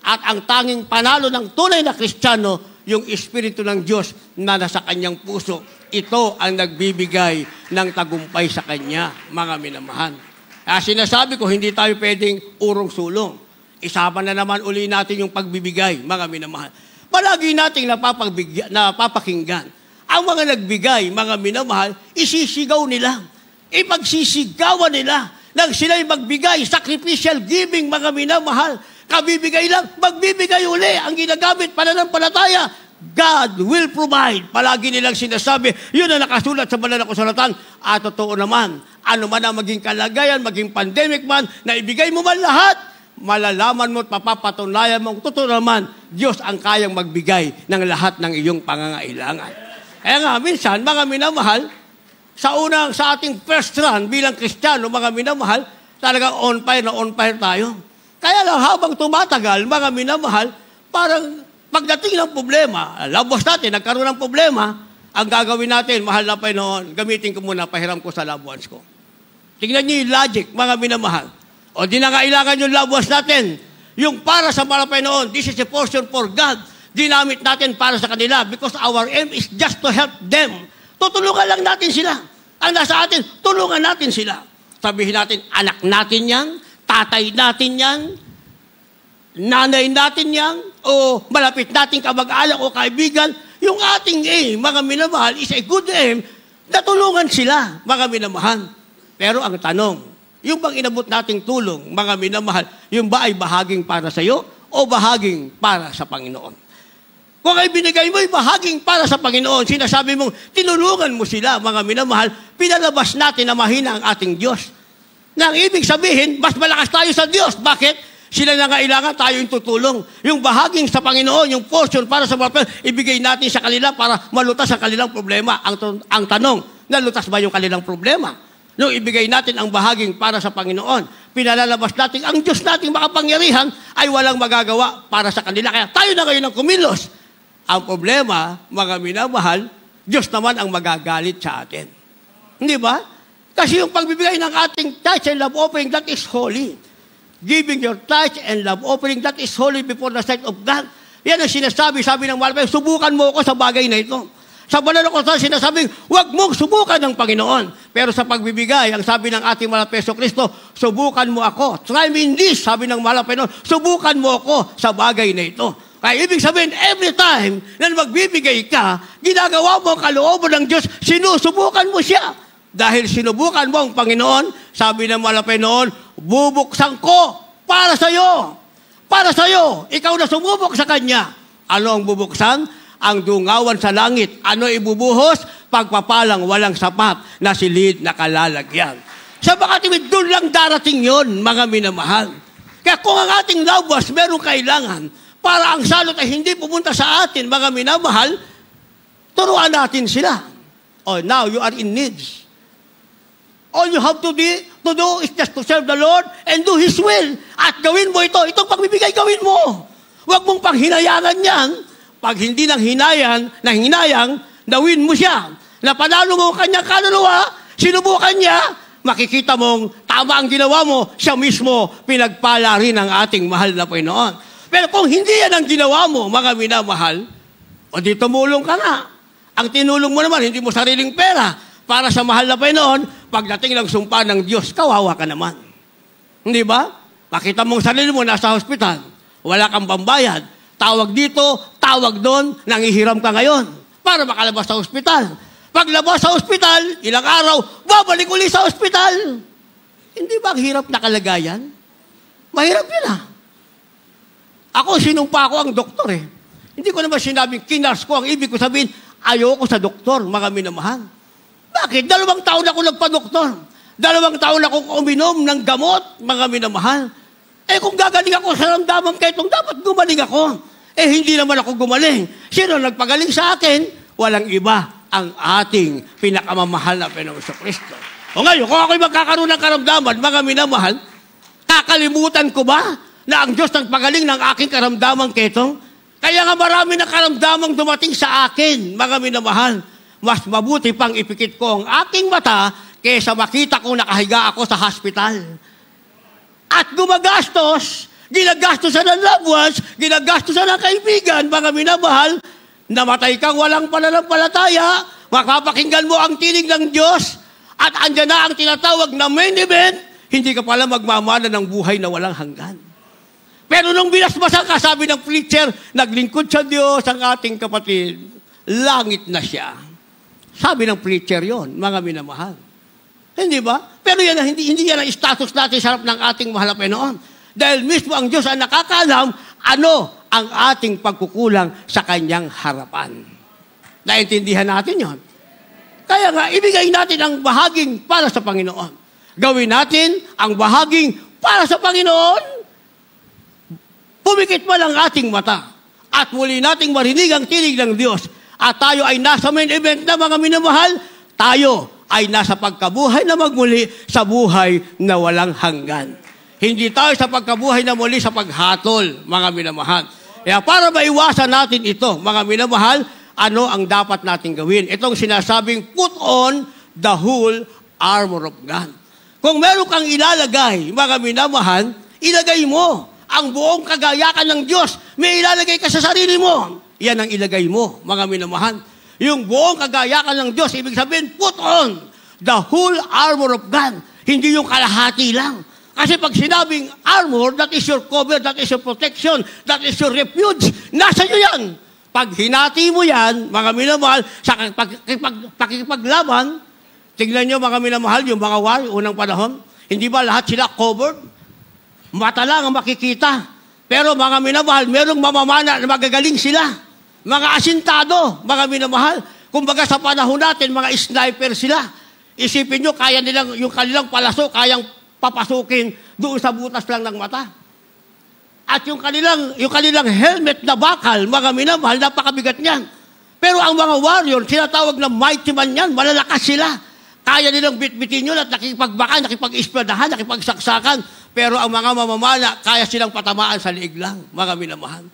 A: At ang tanging panalo ng tunay na Kristiyano, yung Espiritu ng Diyos na nasa kanyang puso. Ito ang nagbibigay ng tagumpay sa kanya, mga minamahal. Sinasabi ko, hindi tayo pwedeng urong-sulong. Isama na naman uli natin yung pagbibigay, mga minamahal. Palagi nating napapakinggan. Ang mga nagbigay, mga minamahal, isisigaw nila. Ipagsisigawan nila nang sila'y magbigay, sacrificial giving, mga minamahal. Kabibigay lang, magbibigay uli. Ang ginagamit, pananampalataya, God will provide. Palagi nilang sinasabi, yun ang nakasulat sa banal na kasulatan. At totoo naman, ano man ang maging kalagayan, maging pandemic man, na ibigay mo man lahat, malalaman mo at mapapatunayan mo, totoo naman, Diyos ang kayang magbigay ng lahat ng iyong pangangailangan. Kaya nga, minsan, mga minamahal, sa ating first run bilang Kristiyano, mga minamahal, talagang on fire tayo. Kaya lang, habang tumatagal, mga minamahal, parang pagdating ng problema, labos natin, nagkaroon ng problema, ang gagawin natin, mahal na Panginoon, gamitin ko muna, pahiram ko sa loved ones ko. Tingnan niyo yung logic, mga minamahal. O di na kailangan yung loved ones natin. Yung para sa mahal na Panginoon, this is a portion for God. Ginamit natin para sa kanila because our aim is just to help them. Tutulungan lang natin sila. Ang nasa atin, tulungan natin sila. Sabihin natin, anak natin yan, tatay natin yan, nanay natin yan, o malapit nating kamag-anak o kaibigan, yung ating aim, mga minamahal, is a good aim na tulungan sila, mga minamahal. Pero ang tanong, yung bang inabot nating tulong, mga minamahal, yung ba ay bahaging para sa iyo o bahaging para sa Panginoon? Kung ay binigay mo, ay bahaging para sa Panginoon, sinasabi mong, tinulungan mo sila, mga minamahal, pinalabas natin na mahina ang ating Diyos. Na ang ibig sabihin, mas malakas tayo sa Diyos. Bakit? Sila na kailangan, tayo yung tutulong. Yung bahaging sa Panginoon, yung portion para sa mga ibigay natin sa kanila para malutas ang kanilang problema. Ang tanong, nalutas ba yung kanilang problema? Nung ibigay natin ang bahaging para sa Panginoon, pinalalabas natin, ang Diyos nating makapangyarihan ay walang magagawa para sa kanila. Kaya tayo na ngayon ang kumilos. Ang problema, mga minamahal, Diyos naman ang magagalit sa atin. Hindi ba? Kasi yung pagbibigay ng ating tithes and love offering, that is holy. Giving your tithes and love offering, that is holy before the sight of God. Yan ang sinasabi, sabi ng Malapay, subukan mo ako sa bagay na ito. Sa banal na kautusan, sinasabing, huwag mong subukan ng Panginoon. Pero sa pagbibigay, ang sabi ng ating mahal na Peso Kristo, subukan mo ako. Try me in this, sabi ng mahal na Panginoon, subukan mo ako sa bagay na ito. Kaya ibig sabihin, every time na magbibigay ka, ginagawa mo ang kalooban ng Diyos, sinusubukan mo siya. Dahil sinubukan mo ang Panginoon, sabi ng mahal na Panginoon, bubuksan ko para sa iyo. Para sa iyo. Ikaw na sumubok sa Kanya. Ano ang bubuksan? Ang dungawan sa langit. Ano ibubuhos? Pagpapalang walang sapat na silid na kalalagyan. Sa makatibid, doon lang darating yon, mga minamahal. Kaya kung ang ating loved ones merong kailangan, para ang salot ay hindi pumunta sa atin, mga minamahal, turuan natin sila. Oh, now you are in needs. All you have to do is just to serve the Lord and do His will. At gawin mo ito. Itong pagbibigay, gawin mo. Huwag mong panghinayangan yan. Pag hindi nang hinayang, nawin mo siya. Napanalo mo kanyang kaluluwa, sinubukan niya, makikita mong tama ang ginawa mo, siya mismo pinagpala rin ang ating mahal na Panginoon. Pero kung hindi yan ang ginawa mo, mga minamahal, o di tumulong ka nga. Ang tinulong mo naman, hindi mo sariling pera. Para sa mahal na Panginoon, pagdating ng sumpa ng Diyos, kawawa ka naman. Hindi ba? Makita mong sarili mo nasa hospital, wala kang pambayad, tawag dito, tawag doon, nangihiram ka ngayon para makalabas sa hospital. Paglabas sa hospital, ilang araw, babalik uli sa hospital. Hindi ba ang hirap na kalagayan? Mahirap yun ah. Ako, sinumpa ko ang doktor eh. Hindi ko naman sinabing kinars ko. Ang ibig ko sabihin, ayoko sa doktor, mga minamahal. Bakit? 2 taon ako nagpa-doktor. 2 taon ako uminom ng gamot, mga minamahal. Eh kung gagaling ako sa ramdaman kaitong, dapat gumaling ako. Eh hindi naman ako gumaling. Sino nagpagaling sa akin? Walang iba, ang ating pinakamamahal na Panginoong Kristo. O ngayon, kung ako'y magkakaroon ng karamdaman, mga minamahal, kakalimutan ko ba na ang Diyos nagpagaling ng aking karamdaman kaitong? Kaya nga marami na karamdamang dumating sa akin, mga minamahal. Mas mabuti pang ipikit ko ang aking mata kaysa makita kong nakahiga ako sa hospital. At ginagastosan ng loved ones, ginagastosan ng kaibigan, mga minamahal, namatay kang walang pananampalataya, makapakinggan mo ang tinig ng Diyos, at andyan na ang tinatawag na main event, hindi ka pala magmamana ng buhay na walang hanggan. Pero nung binasbasan ka, sabi ng preacher, naglingkod sa Diyos ang ating kapatid, langit na siya. Sabi ng preacher yon, mga minamahal. Hindi ba? Pero yan, hindi yan ang status natin sa harap ng ating mahal na Panginoon. Dahil mismo ang Diyos ang nakakaalam ano ang ating pagkukulang sa Kanyang harapan. Naintindihan natin yon. Kaya nga, ibigay natin ang bahaging para sa Panginoon. Gawin natin ang bahaging para sa Panginoon. Pumikit man ang ating mata at muli nating marinig ang tinig ng Diyos. At tayo ay nasa main event na, mga minamahal, tayo ay nasa pagkabuhay na magmuli sa buhay na walang hanggan. Hindi tayo sa pagkabuhay na muli sa paghatol, mga minamahal. Kaya para maiwasan natin ito, mga minamahal, ano ang dapat natin gawin? Itong sinasabing, put on the whole armor of God. Kung meron kang ilalagay, mga minamahal, ilagay mo ang buong kagayakan ng Diyos. May ilalagay ka sa sarili mo. Yan ang ilagay mo, mga minamahal. Yung buong kagayakan ng Diyos, ibig sabihin, put on the whole armor of God. Hindi yung kalahati lang. Kasi pag sinabing armor, that is your cover, that is your protection, that is your refuge. Nasa iyo yan. Pag hinati mo yan, mga minamahal, sa pakikipaglaban, tignan nyo mga minamahal, yung mga war, unang panahon, hindi ba lahat sila covered? Mata lang ang makikita. Pero mga minamahal, merong mamamana na magagaling sila. Mga asintado, mga minamahal. Kumbaga sa panahon natin, mga sniper sila. Isipin nyo, kaya nilang, yung kanilang palaso, kayang papasukin doon sa butas lang ng mata. At yung kanilang helmet na bakal, mga minamahal, napakabigat niyan. Pero ang mga warrior, sinatawag na mighty man yan, malalakas sila. Kaya nilang bitbitin yun at nakipagbaka, nakipag-ispladahan, nakipagsaksakan. Pero ang mga mamamana, kaya silang patamaan sa liig lang, mga minamahal.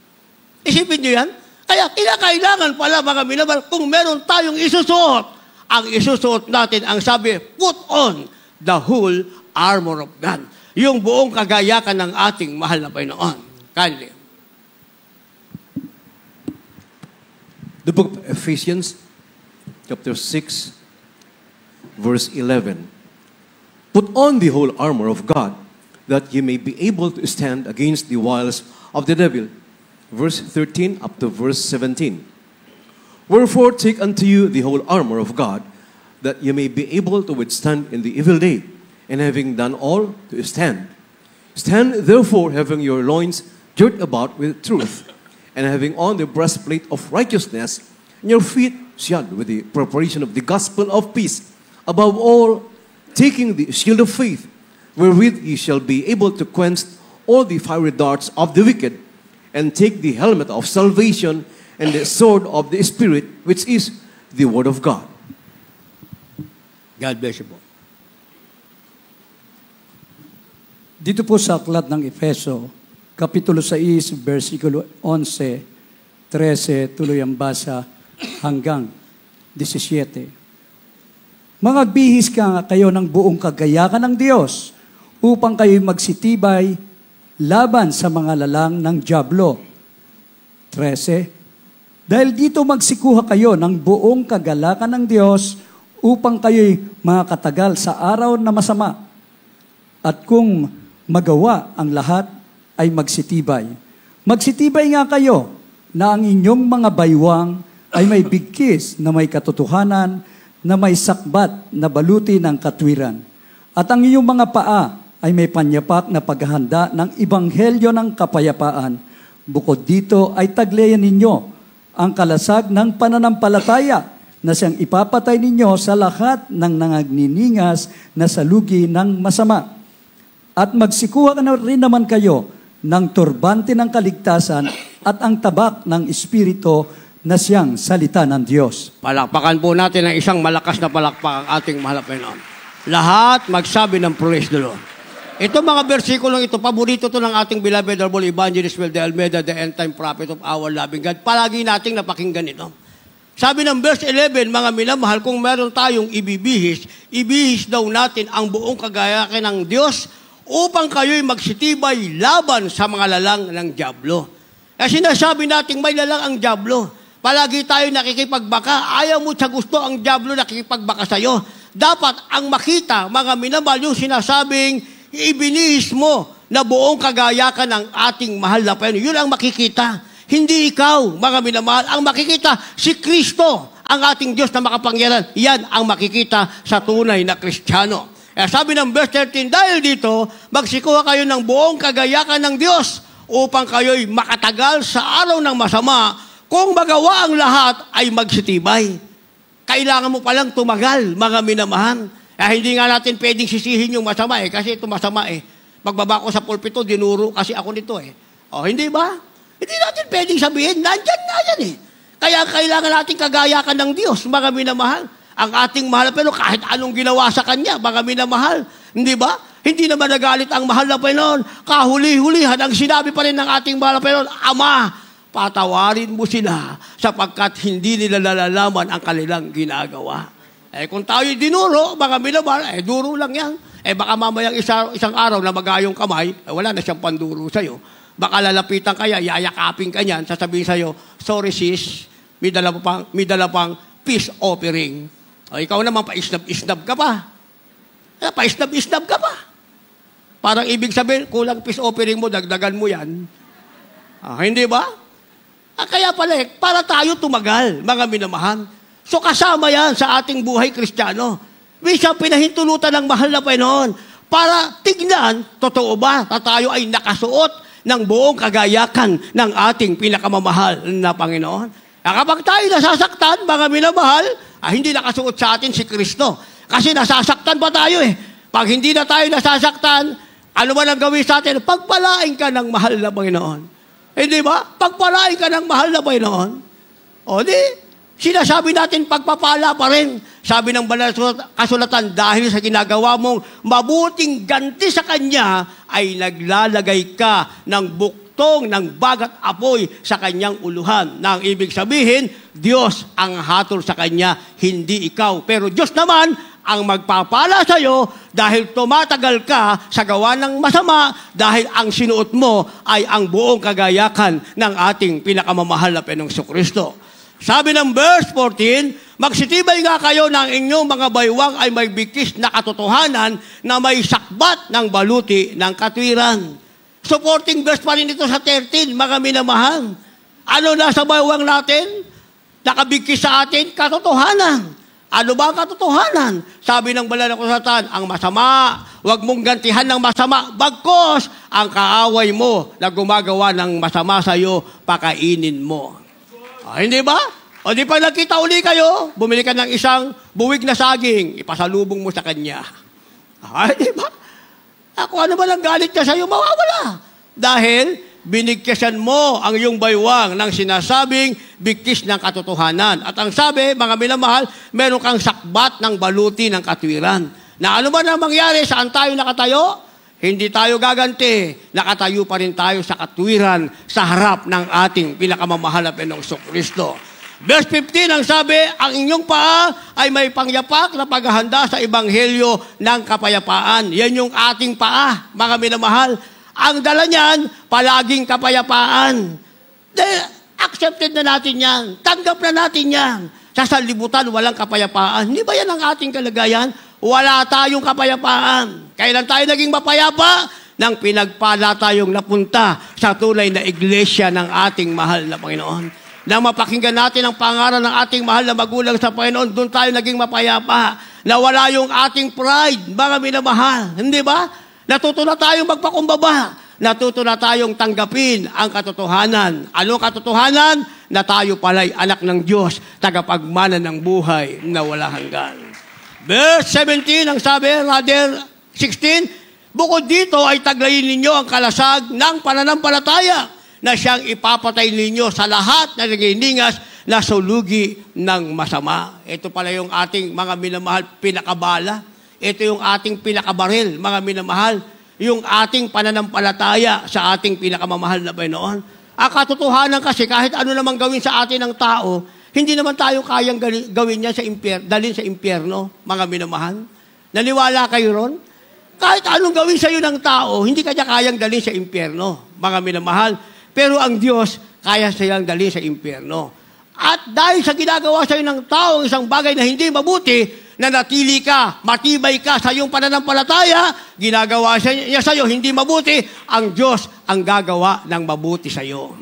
A: Isipin nyo yan? Kaya kinakailangan pala, mga minamahal, kung meron tayong isusuot, ang isusuot natin, ang sabi, put on the whole armor of God. Yung buong kagayakan ng ating mahal na Panginoon. Kindly.
B: The book of Ephesians, chapter 6, verse 11. Put on the whole armor of God, that ye may be able to stand against the wiles of the devil. Verse 13 up to verse 17. Wherefore take unto you the whole armor of God, that ye may be able to withstand in the evil day, and having done all, to stand. Stand therefore, having your loins girt about with truth, and having on the breastplate of righteousness, and your feet shod with the preparation of the gospel of peace. Above all, taking the shield of faith, wherewith ye shall be able to quench all the fiery darts of the wicked, and take the helmet of salvation and the sword of the Spirit, which is the Word of God.
A: God bless you po.
D: Dito po sa aklat ng Efeso, Kapitulo 6, versikulo 11, 13, tuloy ang basa hanggang 17. Magbihis ka kayo ng buong kagayakan ng Diyos upang kayo'y magsitibay laban sa mga lalang ng dyablo. 13. Dahil dito magsikuha kayo ng buong kagalakan ng Diyos upang kayo'y makatagal sa araw na masama. At kung magawa ang lahat, ay magsitibay. Magsitibay nga kayo na ang inyong mga baywang ay may bigkis na may katotohanan, na may sakbat na baluti ng katwiran. At ang inyong mga paa ay may panyapak na paghahanda ng ibanghelyo ng kapayapaan. Bukod dito ay taglayan ninyo ang kalasag ng pananampalataya na siyang ipapatay ninyo sa lahat ng nangagniningas na salugi ng masama. At magsikuha na rin naman kayo ng turbante ng kaligtasan at ang tabak ng Espiritu na siyang salita ng Diyos.
A: Palakpakan po natin ng isang malakas na palakpak ang ating mahal na Panginoon. Lahat magsabi ng praise the Lord. Ito mga versikulong ito, paborito to ng ating beloved Honorable Evangelist Will de Almeida, the end-time prophet of our loving God. Palagi nating napakinggan ito. Sabi ng verse 11, mga minamahal, kung meron tayong ibihis daw natin ang buong kagayakan ng Diyos upang kayo'y magsitibay laban sa mga lalang ng dyablo. Kasi sinasabi natin may lalang ang dyablo. Palagi tayo nakikipagbaka. Ayaw mo sa gusto ang dyablo nakikipagbaka sa'yo. Dapat ang makita, mga minamahal, yung sinasabing ibinihis mo na buong kagayakan ng ating mahal na Panginoon. Yun ang makikita. Hindi ikaw, mga minamahal. Ang makikita, si Kristo, ang ating Diyos na makapangyarihan. Yan ang makikita sa tunay na Kristiyano. Kaya sabi ng verse 13, dahil dito, magsikuha kayo ng buong kagayakan ng Diyos upang kayo'y makatagal sa araw ng masama. Kung magawa ang lahat, ay magsitibay. Kailangan mo palang tumagal, mga minamahal. Kaya hindi nga natin pwedeng sisihin yung masama kasi ito masama Pagbaba ko sa pulpito, dinuro kasi ako nito O, hindi ba? Hindi natin pwedeng sabihin, nandyan nga yan Kaya kailangan natin kagayakan ng Diyos, mga minamahal. Ang ating mahal na Panginoon, kahit anong ginawa sa Kanya, mga minamahal. Hindi ba? Hindi naman nagalit ang mahal na Panginoon. Kahuli-hulihan, ang sinabi pa rin ng ating mahal na Panginoon, Ama, patawarin mo sila sapagkat hindi nila nalalaman ang kanilang ginagawa. Kung tayo'y dinuro, mga minamahal, duro lang yan. Baka mamayang isang araw na magayong kamay, wala na siyang panduro sa'yo. Baka lalapitan kaya, yayakapin ka niyan, sasabihin sa'yo, sorry sis, may dala pang peace offering. Ikaw naman, pa-isnab-isnab ka pa. Pa-isnab-isnab ka pa. Parang ibig sabihin, kulang peace offering mo, dagdagan mo yan. Hindi ba? Kaya pala, para tayo tumagal, mga minamahal. So kasama yan sa ating buhay Kristiyano. Minsan pinahintulutan ng mahal na Panginoon para tignan, totoo ba na tayo ay nakasuot ng buong kagayakan ng ating pinakamamahal na Panginoon? Kapag tayo nasasaktan, mga minamahal, hindi nakasuot sa atin si Kristo. Kasi nasasaktan pa tayo eh. Pag hindi na tayo nasasaktan, ano man ang gawin sa atin? Pagpalain ka ng mahal na Panginoon. Hindi ba? Pagpalain ka ng mahal na Panginoon. O di, sinasabi natin pagpapala pa rin. Sabi ng banal na kasulatan, dahil sa ginagawa mong mabuting ganti sa Kanya, ay naglalagay ka ng buktong, ng bagat apoy sa Kanyang uluhan. Na ang ibig sabihin, Diyos ang hatol sa Kanya, hindi ikaw. Pero Diyos naman ang magpapala sa iyo dahil tumatagal ka sa gawa ng masama dahil ang sinuot mo ay ang buong kagayakan ng ating pinakamamahal na Panginoong Kristo. Sabi ng verse 14, magsitibay nga kayo ng inyong mga baywang ay may bigkis na katotohanan na may sakbat ng baluti ng katwiran. Supporting verse pa rin ito sa 13, mga minamahal. Ano na sa baywang natin? Nakabigkis sa atin, katotohanan. Ano ba ang katotohanan? Sabi ng banal na kasulatan, ang masama, huwag mong gantihan ng masama, bagkos ang kaaway mo na gumagawa ng masama sa iyo, pakainin mo. Hindi ba? O di pa nagkita uli kayo, bumili ka ng isang buwig na saging, ipasalubong mo sa kanya. Di ba? Kung ano ba lang galit niya sa iyo, mawawala. Dahil binigkasan mo ang iyong baywang ng sinasabing bigkis ng katotohanan. At ang sabi, mga minamahal, meron kang sakbat ng baluti ng katwiran. Na ano ba na mangyari, saan tayo nakatayo? Hindi tayo gaganti. Nakatayo pa rin tayo sa katwiran sa harap ng ating pinakamamahal na Panginoong Kristo. Verse 15, ang sabi, ang inyong paa ay may pangyapak na paghahanda sa ebanghelyo ng kapayapaan. Yan yung ating paa, mga minamahal. Ang dala niyan, palaging kapayapaan. Accepted na natin yan. Tanggap na natin yan. Sa sanlibutan, walang kapayapaan. Hindi ba yan ang ating kalagayan? Wala tayong kapayapaan. Kailan tayo naging mapayapa? Nang pinagpala tayong napunta sa tunay na iglesia ng ating mahal na Panginoon. Nang mapakinggan natin ang pangaral ng ating mahal na magulang sa Panginoon, doon tayo naging mapayapa. Nawala yung ating pride, mga minamahal. Hindi ba? Natuto na tayong magpakumbaba. Natuto na tayong tanggapin ang katotohanan. Anong katotohanan? Na tayo pala'y anak ng Diyos, tagapagmana ng buhay na wala hanggan. Verse 17, ang sabi, rather 16, bukod dito ay taglayin ninyo ang kalasag ng pananampalataya na siyang ipapatay ninyo sa lahat na naginingas na sulugi ng masama. Ito pala yung ating mga minamahal pinakabala. Ito yung ating pinakabaril, mga minamahal, yung ating pananampalataya sa ating pinakamamahal na Panginoon. Ang katotohanan kasi, kahit ano namang gawin sa atin ng tao, hindi naman tayo kayang gawin niya sa dalhin sa impyerno, mga minamahal. Naniwala kayo ron? Kahit anong gawin sa iyo ng tao, hindi kanya kayang dalhin sa impyerno, mga minamahal. Pero ang Diyos, kaya siyang dalhin sa impyerno. At dahil sa ginagawa sa iyo ng tao, isang bagay na hindi mabuti, nanatili ka, matibay ka sa iyong pananampalataya, ginagawa niya sa iyo, hindi mabuti, ang Diyos ang gagawa ng mabuti sa iyo.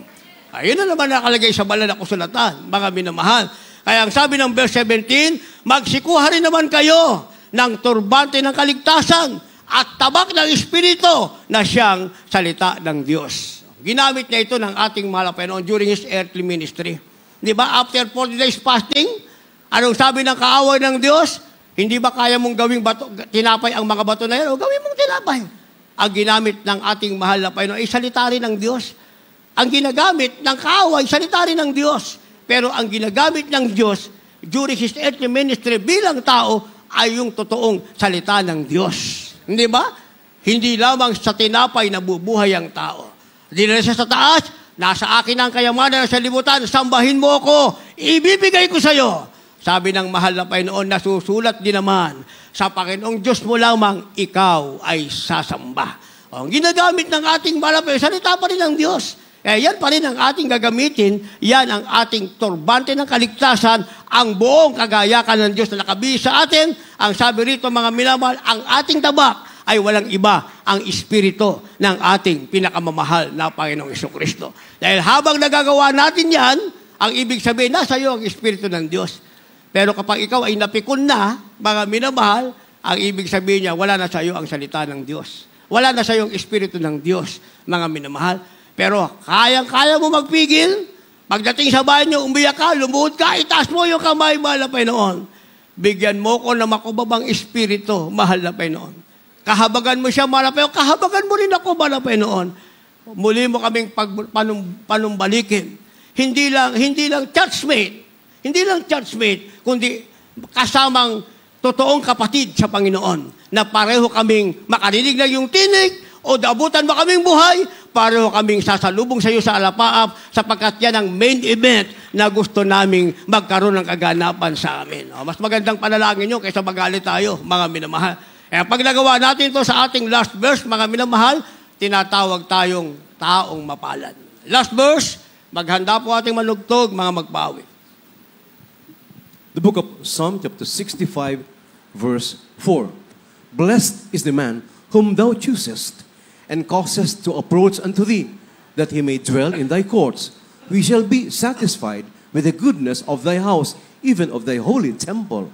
A: Ayun na naman nakalagay sa banal na kasulatan, mga minamahal. Kaya ang sabi ng verse 17, magsikuha rin naman kayo ng turbante ng kaligtasan at tabak ng Espiritu na siyang salita ng Diyos. Ginamit niya ito ng ating mahal na Panginoon during His earthly ministry. Di ba? After 40 days fasting, anong sabi ng kaaway ng Diyos? Hindi ba kaya mong gawing tinapay ang mga bato na yan? O gawin mong tinapay. Ang ginamit ng ating mahal na Panginoon ay salita rin ng Diyos. Ang ginagamit ng kaaway, salita rin ng Diyos. Pero ang ginagamit ng Diyos during His earthly ministry bilang tao ay yung totoong salita ng Diyos. Hindi ba? Hindi lamang sa tinapay na bubuhay ang tao. Dinala siya sa taas, Nasa akin ang kayamanan sa libutan, sambahin mo ako, ibibigay ko sa iyo. Sabi ng mahal na Panginoon, nasusulat din naman, sa Panginoong Diyos mo lamang, ikaw ay sasamba. Ang ginagamit ng ating mahal na Panginoon, salita pa rin ng Diyos. Yan pa rin ang ating gagamitin, yan ang ating turbante ng kaligtasan, ang buong kagayakan ng Diyos na nakabihis sa atin. Ang sabi rito, mga minamahal, ang ating tabak ay walang iba, ang Espiritu ng ating pinakamamahal na Panginoong Jesucristo. Dahil habang nagagawa natin yan, ang ibig sabihin, nasa iyo ang Espiritu ng Diyos. Pero kapag ikaw ay napikon na, mga minamahal, ang ibig sabihin niya, wala na sa iyo ang salita ng Diyos. Wala na sa iyo ang Espiritu ng Diyos, mga minamahal. Pero kayang-kaya mo magpigil, pagdating sa bahay niyo, umiyak ka, lumuhod ka, itaas mo yung kamay, mahal na Panginoon. Bigyan mo ko ng makubabang Espiritu, mahal na Panginoon. Kahabagan mo siya, mahal na Panginoon. Kahabagan mo rin ako, mahal na Panginoon. Muli mo kaming panumbalikin. Hindi lang churchmate. Hindi lang churchmate, kundi kasamang totoong kapatid sa Panginoon. Na pareho kaming makarinig na yung tinig o dabutan mo kaming buhay, pareho kaming sasalubong sa iyo sa alapaap sapagkat yan ang main event na gusto naming magkaroon ng kaganapan sa amin. Mas magandang panalangin nyo kaysa magalit tayo, mga minamahal. Pag nagawa natin ito sa ating last verse, mga minamahal, tinatawag tayong taong mapalad. Last verse, maghanda po ating manugtog, mga magpawi.
B: The book of Psalm chapter 65, verse 4. Blessed is the man whom thou choosest, and causest to approach unto thee, that he may dwell in thy courts. We shall be satisfied with the goodness of thy house, even of thy holy temple.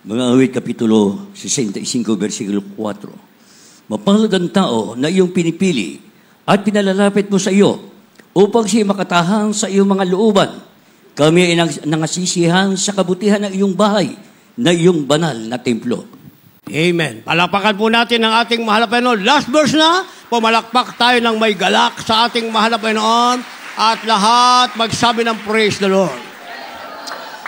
C: Mga awit, Kapitulo 65, versikulo 4. Mapalad ang tao na iyong pinipili at pinalalapit mo sa iyo upang siya makatahan sa iyong mga looban. Kami ay nangasisihan sa kabutihan ng iyong bahay, na iyong banal na templo.
A: Amen. Palapakan po natin ang ating mahal na Panginoon. Last verse na, pumalakpak tayo ng may galak sa ating mahal na Panginoon at lahat magsabi ng praise the Lord.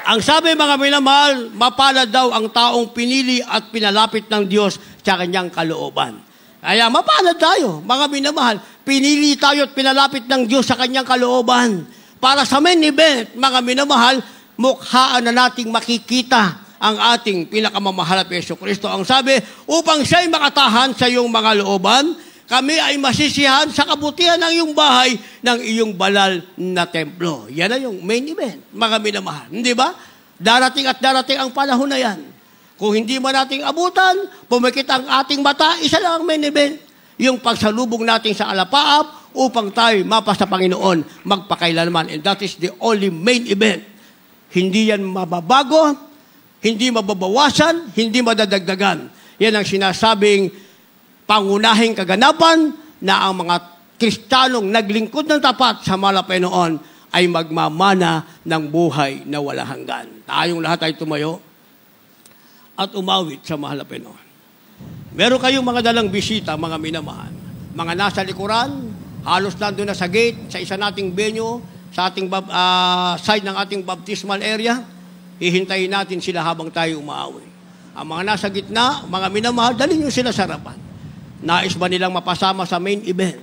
A: Ang sabi, mga minamahal, mapalad daw ang taong pinili at pinalapit ng Diyos sa kanyang kalooban. Kaya mapalad tayo, mga minamahal. Pinili tayo at pinalapit ng Diyos sa kanyang kalooban. Para sa main event, mga minamahal, mukhaan na nating makikita ang ating pinakamamahal na Jesucristo. Ang sabi, upang siya'y makatahan sa iyong mga looban, kami ay masisihan sa kabutihan ng iyong bahay, ng iyong banal na templo. Yan na yung main event, mga minamahal. Hindi ba? Darating at darating ang panahon na yan. Kung hindi man nating abutan, pumikit ang ating mata, isa lang ang main event. Yung pagsalubong natin sa alapaap upang tayo mapa sa Panginoon magpakailanman. And that is the only main event. Hindi yan mababago, hindi mababawasan, hindi madadagdagan. Yan ang sinasabing pangunahing kaganapan na ang mga Kristiyanong naglingkod ng tapat sa mahal na Panginoon ay magmamana ng buhay na walang hanggan. Tayong lahat ay tumayo at umawit sa mahal na Panginoon. Meron kayong mga dalang bisita, mga minamahal. Mga nasa likuran, halos nandun na sa gate, sa isa nating venue, sa ating side ng ating baptismal area, hihintayin natin sila habang tayo umaawi. Ang mga nasa gitna, mga minamahal, dalhin nyo sila sa harapan. Nais ba nilang mapasama sa main event?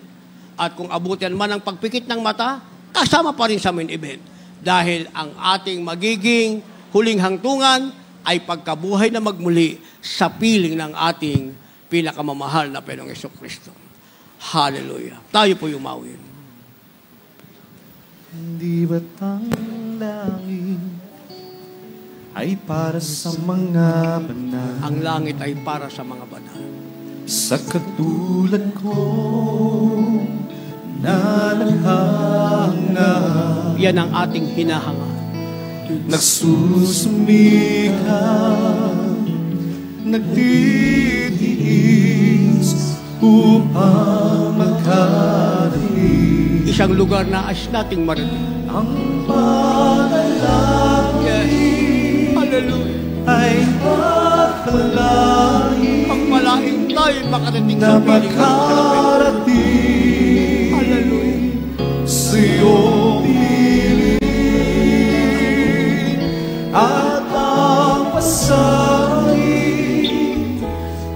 A: At kung abutin man ang pagpikit ng mata, kasama pa rin sa main event. Dahil ang ating magiging huling hangtungan ay pagkabuhay na magmuli sa piling ng ating pinakamamahal na Panginoong Jesucristo. Hallelujah. Tayo po umawin.
E: Hindi ba't ang langit ay para sa mga banal?
A: Ang langit ay para sa mga banal.
E: Sa katulad ko na naghanga,
A: yan ang ating hinahanga.
E: Nagsusumika, nagtitiis upang magkadaig.
A: Isang lugar na as nating marinig.
E: Ang panalangin,
A: Hallelujah.
E: ay magpalain,
A: Pagpalain tayo makarating
E: na
A: sa piling ng
E: makarating
A: Hallelujah.
E: sa iyong piling at ang pasahin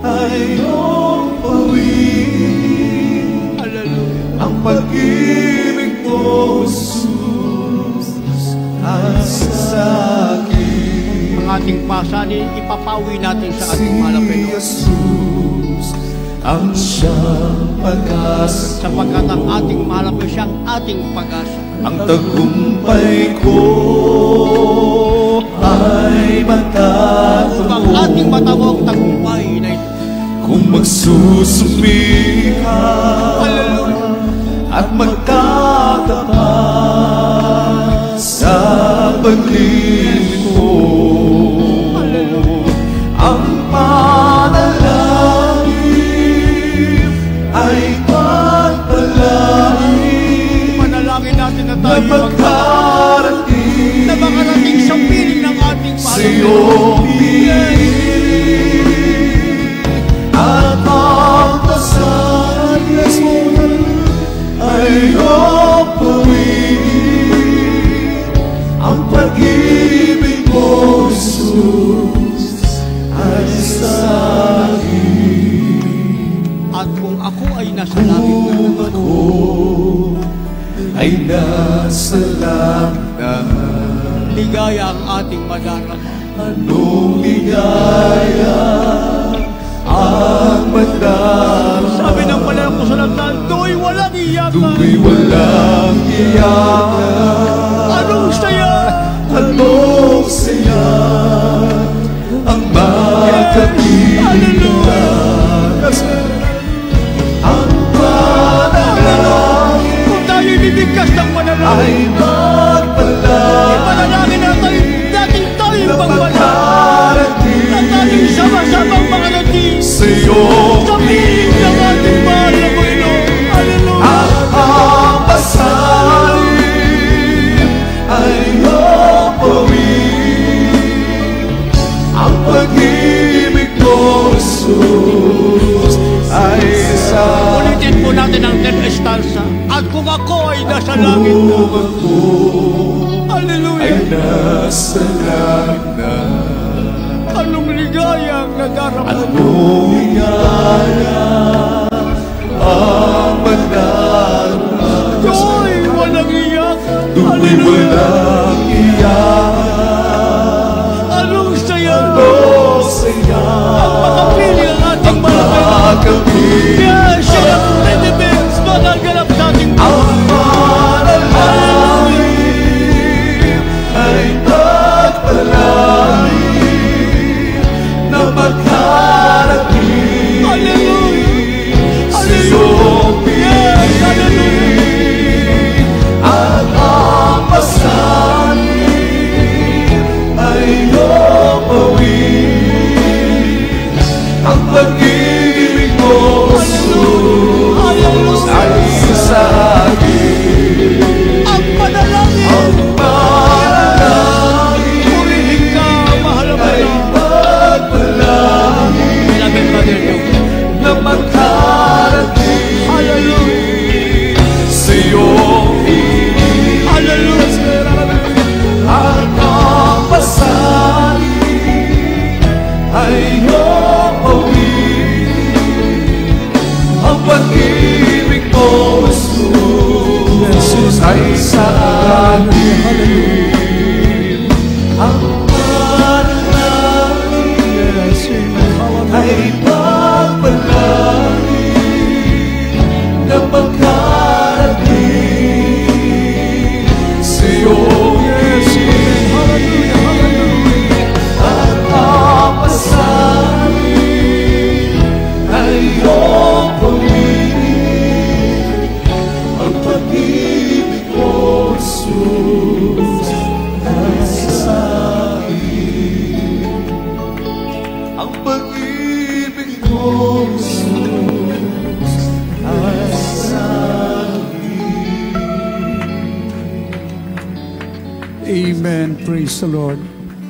E: ay iyong pawin pag-ibig mo, Jesus, ay sa akin.
A: Ang ating pasanin, ipapawi natin sa ating
E: Si
A: malapit.
E: Jesus ang siyang pag-asa,
A: Sapagkat ang ating malapit siyang ating pag-asa.
E: ang tagumpay ko ay
A: Kung ang
E: matatamo
A: ating matawag tagumpay na ito,
E: kung magsusumika at magtatapat sa paglilingkod. Ang panalangin ay pagpalain
A: manalangin natin na
E: na
A: tayo
E: magkarating
A: na makarating sa piling ng ating
E: sa
A: malapit.
E: iyong at ang kasalan ay iyong pawin. Ang pag-ibig mo, Jesus, ay sa akin.
A: At kung ako ay nasa langit na,
E: Kung ako ay nasa langit na,
A: ligaya ang ating madarama.
E: anong ligaya ang madarama.
A: Sabi ng palalang ko sa lantan, do'y walang iyakan.
E: Do'y walang iyakan.
A: Anong saya?
E: Anong saya ang magkapilan. Ang panalangin
A: Kung tayo'y bibigkas ng manalangin,
E: ay magpalangin
A: manalangin natin tayo'y
E: na
A: magpagpapalangin. Na tayo'y
E: makarating
A: sama-samang makarating
E: sa iyong
A: sa piling ng ating mahal na Panginoon. Hallelujah!
E: at ang pasanin ay iyong pawin. Ang pag-ibig mo, Jesus, ay sa
A: Ulitin po natin ang 10 estansa. At kung ako ay nasa langit na,
E: kung ako ay
A: hallelujah,
E: nasa langit na,
A: anong ligaya ang nadarama.
E: anong ligaya ang madarama.
A: Do'y walang iyakan.
E: Do'y
A: Hallelujah!
E: walang iyakan.
A: Anong saya
E: Anong saya
A: ang makapili ang ating
E: ang
A: malapit.
E: makapili.
A: Kaya siya ang redimens, magaganap sa ating
E: Ang panalangin ay pagpalain na magkarating
A: Hallelujah!
E: sa iyong
A: Yes! Hallelujah!
E: piling. At ang pasanin ay iyong pawin. Ang pag-ibig mo, Jesus, ay sa akin.
A: Ang panalangin,
E: Ang panalangin
A: purihin ka, mahal na
E: ay
A: Panginoon.
E: pagpalangin
A: Beloved Brother Joe,
E: na magkarating sa iyong piling.
A: hallelujah!
E: At ang pasanin ay iyong pawin. Ang pag-ibig mo, Jesus, ay sa akin. Ang panalangin ay pagpalangin na magkarating sa iyong piling. At ang pasanin ay iyong pawin. Ang pag-ibig mo, Jesus, ay sa akin. Ang pag-ibig mo, Jesus, ay sa
D: Amen. Praise the Lord.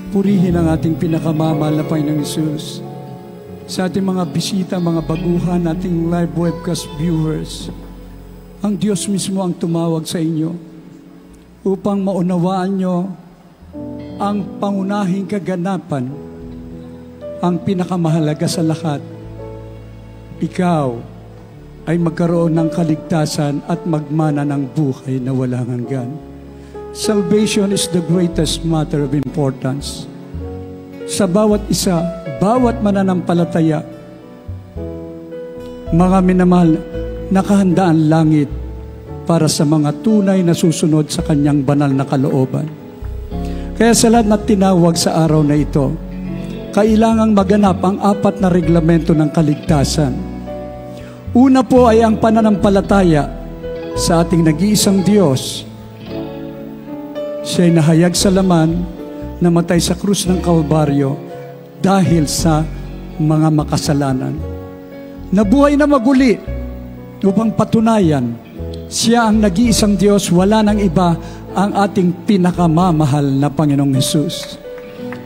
D: Purihin ang ating pinakamamahal na Panginoong Hesus. Sa ating mga bisita, mga baguhan, ating live webcast viewers, ang Diyos mismo ang tumawag sa inyo upang maunawaan nyo ang pangunahing kaganapan, ang pinakamahalaga sa lahat. Ikaw ay magkaroon ng kaligtasan at magmana ng buhay na walang hanggan. Salvation is the greatest matter of importance. Sa bawat isa, bawat mananampalataya, mga minamahal, nakahanda ang langit para sa mga tunay na susunod sa kanyang banal na kalooban. Kaya sa lahat na tinawag sa araw na ito, kailangang maganap ang 4 na reglamento ng kaligtasan. Una po ay ang pananampalataya sa ating nag-iisang Diyos. Siya'y nahayag sa laman, namatay sa krus ng Kalbaryo dahil sa mga makasalanan. Nabuhay na maguli upang patunayan siya ang nag-iisang Diyos, wala nang iba, ang ating pinakamamahal na Panginoong Hesus.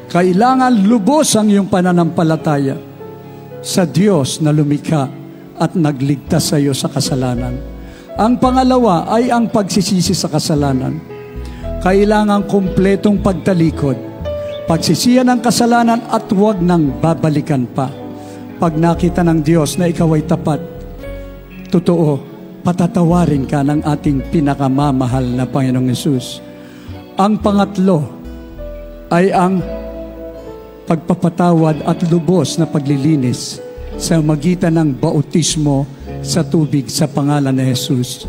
D: Kailangan lubos ang iyong pananampalataya sa Diyos na lumikha at nagligtas sa iyo sa kasalanan. Ang pangalawa ay ang pagsisisi sa kasalanan. Kailangan kumpletong pagtalikod, pagsisihan ng kasalanan at huwag nang babalikan pa. Pag nakita ng Diyos na ikaw ay tapat, totoo, patatawarin ka ng ating pinakamamahal na Panginoong Hesus. Ang pangatlo ay ang pagpapatawad at lubos na paglilinis sa magitan ng bautismo sa tubig sa pangalan ni Jesus.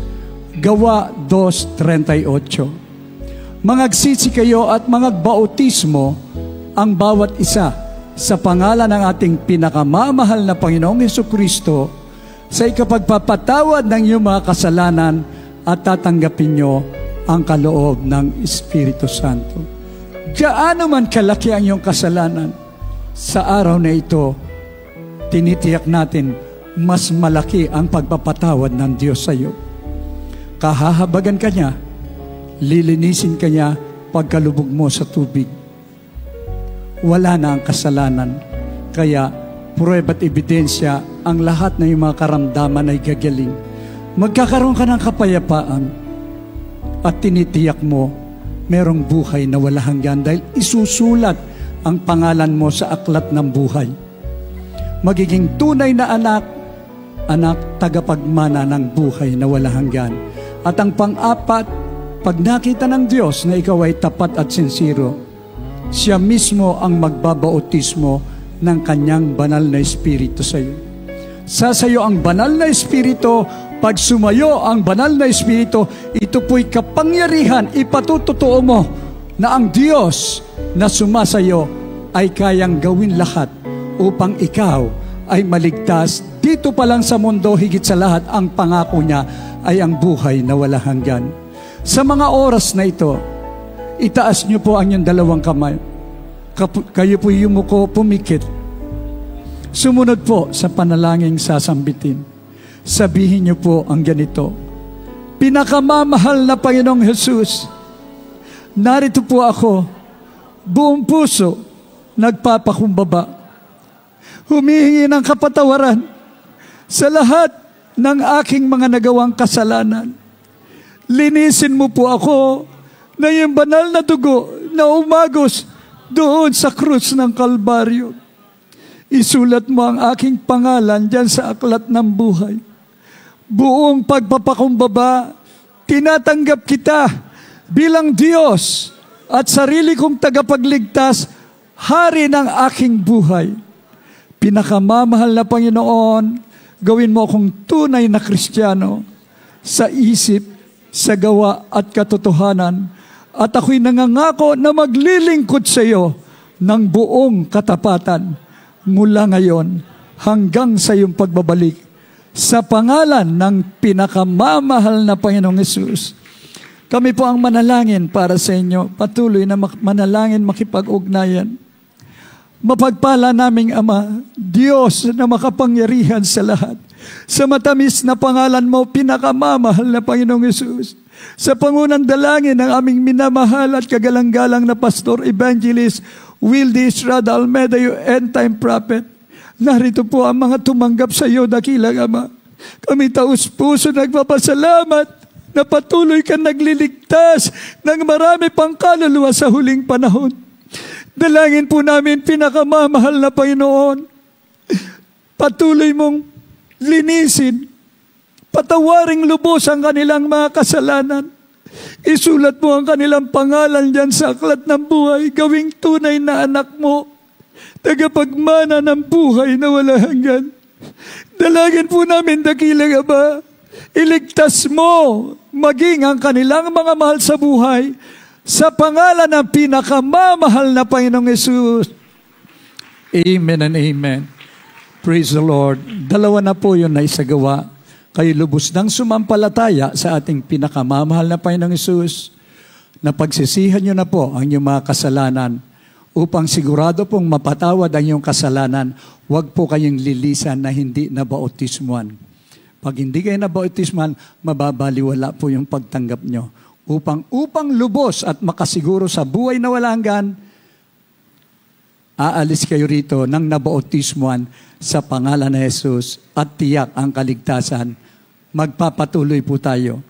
D: Gawa 2:38. Mangagsisi kayo at mangagbautismo ang bawat isa sa pangalan ng ating pinakamamahal na Panginoong Hesukristo sa ikapagpapatawad ng iyong mga kasalanan at tatanggapin nyo ang kaloob ng Espiritu Santo. Gaano man kalaki ang iyong kasalanan, sa araw na ito, tinitiyak natin mas malaki ang pagpapatawad ng Diyos sa iyo. Kahahabagan ka niya, lilinisin ka niya pagkalubog mo sa tubig. Wala na ang kasalanan, kaya pruweba't ebidensya ang lahat ng iyong mga karamdaman ay gagaling. Magkakaroon ka ng kapayapaan at tinitiyak mo merong buhay na wala hanggan dahil isusulat ang pangalan mo sa aklat ng buhay. Magiging tunay na anak tagapagmana ng buhay na wala hanggan. At ang pang-apat, pag nakita ng Diyos na ikaw ay tapat at sincero, siya mismo ang magbabautismo ng kanyang banal na Espiritu sa iyo. Sasayo ang banal na Espiritu. Pag sumayo ang banal na Espiritu, ito po'y kapangyarihan, ipatutotoo mo na ang Diyos na sumasayo ay kayang gawin lahat upang ikaw ay maligtas. Dito pa lang sa mundo, higit sa lahat, ang pangako niya ay ang buhay na wala hanggan. Sa mga oras na ito, itaas niyo po ang inyong dalawang kamay. Kayo po yumuko, pumikit. Sumunod po sa panalangin sasambitin. Sabihin niyo po ang ganito: pinakamamahal na Panginoong Hesus, narito po ako, buong puso, nagpapakumbaba. Humihingi ng kapatawaran sa lahat ng aking mga nagawang kasalanan. Linisin mo po ako na yung banal na dugo na umagos doon sa krus ng Kalbaryo. Isulat mo ang aking pangalan dyan sa aklat ng buhay. Buong pagpapakumbaba, tinatanggap kita bilang Diyos at sarili kong tagapagligtas, hari ng aking buhay. Pinakamamahal na Panginoon, gawin mo akong tunay na Kristiyano sa isip, sa gawa at katotohanan. At ako'y nangangako na maglilingkod sa iyo ng buong katapatan mula ngayon hanggang sa iyong pagbabalik. Sa pangalan ng pinakamamahal na Panginoong Hesus, kami po ang manalangin para sa inyo. Patuloy na manalangin, makipag-ugnayan. Mapagpala naming Ama, Diyos na makapangyarihan sa lahat, sa matamis na pangalan mo, pinakamamahal na Panginoong Hesus, sa pangunang dalangin ng aming minamahal at kagalang-galang na Pastor Evangelist Wildy Estrada Almeida, yung end-time prophet, narito po ang mga tumanggap sa iyo, dakilang Ama. Kami taus-puso nagpapasalamat na patuloy ka nagliligtas ng marami pang kaluluwa sa huling panahon. Dalangin po namin, pinakamamahal na Panginoon, patuloy mong linisin Patawaring lubos ang kanilang mga kasalanan. Isulat mo ang kanilang pangalan diyan sa aklat ng buhay. Gawing tunay na anak mo. Tagapagmana ng buhay na wala hanggan. Dalangin po namin, dakilang Ama, iligtas mo maging ang kanilang mga mahal sa buhay sa pangalan ng pinakamamahal na Panginoong Hesus. Amen and amen. Praise the Lord. Dalawa na po yun na isagawa. Kayo lubos ng sumampalataya sa ating pinakamamahal na Panginoong Hesus, na pagsisihan nyo na po ang inyong mga kasalanan upang sigurado pong mapatawad ang inyong kasalanan. Huwag po kayong lilisan na hindi nabautismuhan. Pag hindi kayo nabautismuhan, mababaliwala po yung pagtanggap nyo. Upang lubos at makasiguro sa buhay na walang hanggan, aalis kayo rito ng nabautismuhan sa pangalan ni Jesus at tiyak ang kaligtasan. Magpapatuloy po tayo.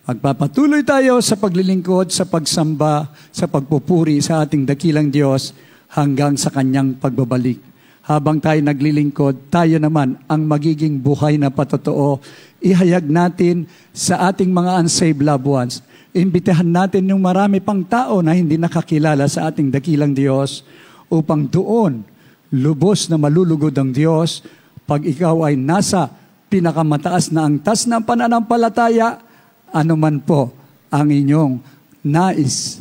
D: Magpapatuloy tayo sa paglilingkod, sa pagsamba, sa pagpupuri sa ating dakilang Diyos hanggang sa Kanyang pagbabalik. Habang tayo naglilingkod, tayo naman ang magiging buhay na patotoo. Ihayag natin sa ating mga unsaved loved ones. Imbitahan natin yung marami pang tao na hindi nakakilala sa ating dakilang Diyos upang doon lubos na malulugod ang Diyos pag ikaw ay nasa pinakamataas na angkas ng pananampalataya. Ano man po ang inyong nais,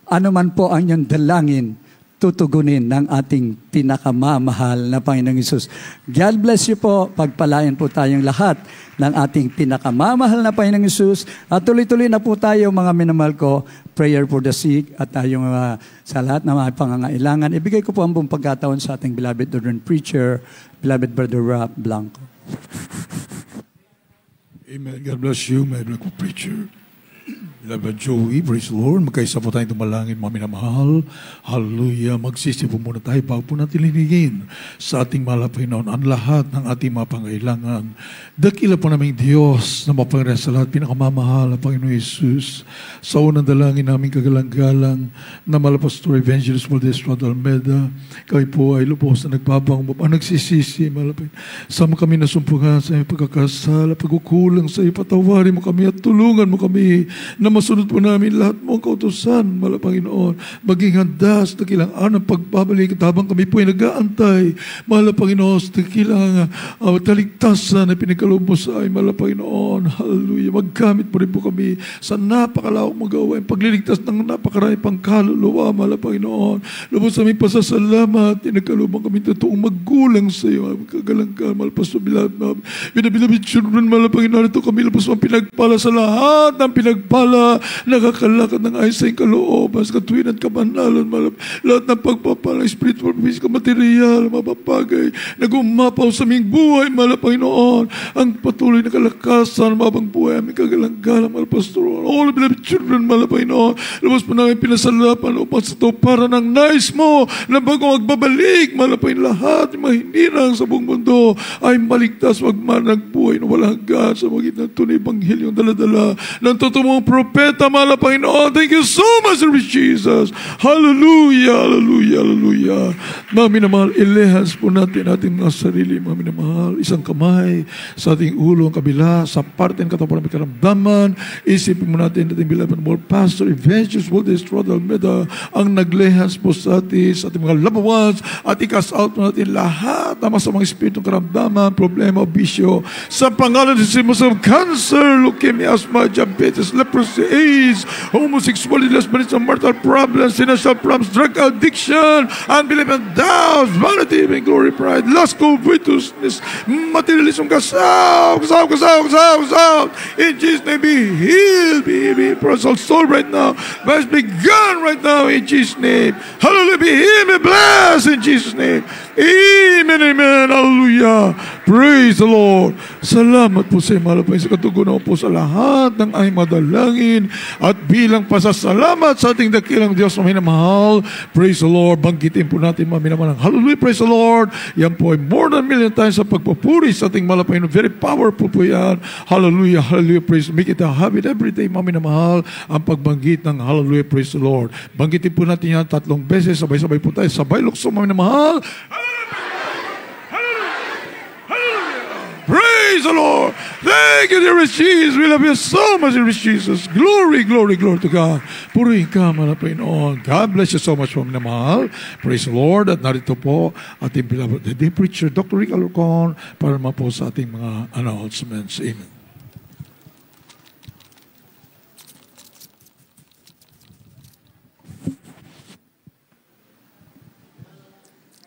D: ano man po ang inyong dalangin, tutugunin ng ating pinakamamahal na Panginoong Hesus. God bless you po. Pagpalain po tayong lahat ng ating pinakamamahal na Panginoong Hesus. At tuloy-tuloy na po tayo, mga minamahal ko, prayer for the sick at tayong sa lahat ng mga pangangailangan. Ibigay ko po ang buong pagkataon sa ating beloved Lord Preacher, beloved Brother Rap Blanco.
E: Amen. God bless you, my beloved preacher. Beloved Joey, praise the Lord. Magkaisa po tayong tumalangin, mga minamahal. Hallelujah. Magsisi po muna tayo bago po natin linigin sa ating mahal na Panginoon ang lahat ng ating mga pangailangan. Dakila po naming Diyos na mapangalanan sa lahat, pinakamamahal na Panginoon Jesus. Sa unang dalangin namin kagalang-galang na mahal na Pastor Evangelist Valdez Almeida, kayo po ay lubos na nagsisisi, mahal na Panginoon. Sama kami nasumpungan sa iyong pagkakasala, pagkukulang sa iyo, patawarin mo kami at tulungan mo kami na masunod po namin lahat mong kautusan, mahal na Panginoon. Maging handa sa dakilang araw ng pagbabalik at habang kami po ay nag-aantay, mahal na Panginoon, sa dakilang taligtasan na pinagkaloob mo sa ay, mahal na Panginoon. Hallelujah. Maggamit po rin po kami sa napakalawak mong gawain, pagliligtas ng napakarami pang kaluluwa, mahal na Panginoon. Lubos aming pasasalamat, pinagkaloob mo kami totoong maggulang sa iyo, kagalang ka, mahal Pastor Binabilabit children, mahal na Panginoon. Ito kami lubos mong pinagpala sa lahat ng pinagpala, nakakalakad ng ayos sa iyong kalooban, sa katuwiran at kabanalan, lahat ng pagpapala, spiritual, physical, material, mapapagay, nagumapaw sa aming buhay, mahal na Panginoon, ang patuloy na kalakasan, mabang buhay, aming kagalang-galang, mahal Pastor, all beloved children, mahal na Panginoon, labas po namin pinasalapan upang sa ito, para ng nais mo, na bago magbabalik, mahal na Panginoon, lahat, yung mga hinirang sa buong mundo, ay maligtas, magmanang buhay na walang hanggan sa magitan ng tunay Ebanghelyo, daladala ng totoong propeta, mahal na Panginoon. Thank you so much, Lord Jesus. Hallelujah, hallelujah, hallelujah. Mga minamahal, ilehas po natin ating mga sarili, mga minamahal. Isang kamay sa ating ulo, ang kabila, sa parte ng katawan ng karamdaman. Isipin mo natin ating beloved more Pastor Evangelist Valdez Almeida, ang naglehas po sa ating mga loved ones, at i-cast out po natin lahat ng masamang espiritu ng karamdaman, problema, bisyo, sa pangalan ng Jesus, of cancer, leukemia, asthma, diabetes, leprosy, AIDS, homosexuality, lesbianism, marital problems, financial problems, drug addiction, unbelief and doubts, vanity, and glory, pride, lust, covetousness, materialism, kasaw. In Jesus' name, be healed, be prospered, soul right now. Let's begun right now in Jesus' name. Hallelujah, be healed, be blessed in Jesus' name. Amen, amen, hallelujah. Praise the Lord. Salamat po sa mahal po sa katugunan po sa lahat ng aming madalangin at bilang pasasalamat sa ating dakilang Diyos na minamahal. Praise the Lord. Banggitin po natin mga minamahal. Hallelujah, praise the Lord. Yan po ay more than million times sa pagpupuri sa ating mahal po. Very powerful po yan. Hallelujah, hallelujah, praise. Make it a habit every day, mga minamahal, ang pagbanggit ng hallelujah, praise the Lord. Banggitin po natin yan 3 beses. Sabay-sabay po tayo. Sabay lukso, mga minamahal. Praise Praise the Lord. Thank you, dearest Jesus. We love you so much, dearest Jesus. Glory, glory, glory to God. Purihin ka, mahal na Panginoon. God bless you so much, mga minamahal. Praise the Lord. At narito po ating beloved the preacher, Dr. Rick Alarcon, para naman po sa ating mga announcements. Amen.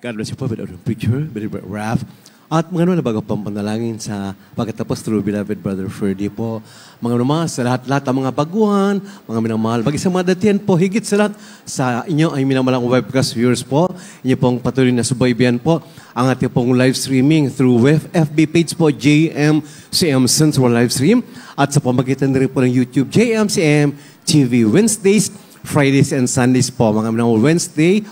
B: God bless you po, beloved preacher, beloved Raph. At mga na bago pang panalangin sa pagkatapos through beloved Brother Ferdy po. Mga naman sa lahat-lahat ang mga baguhan, mga minamahal. Bagi sa mga datihan po, higit sa lahat sa inyo ay minamalang webcast viewers po. Inyo pong patuloy na subaybayan po ang ating pong live streaming through FB page po, JMCM Central Live Stream. At sa pamagitan rin po ng YouTube, JMCM TV Wednesdays, Fridays and Sundays po. Mga minamahal Wednesday,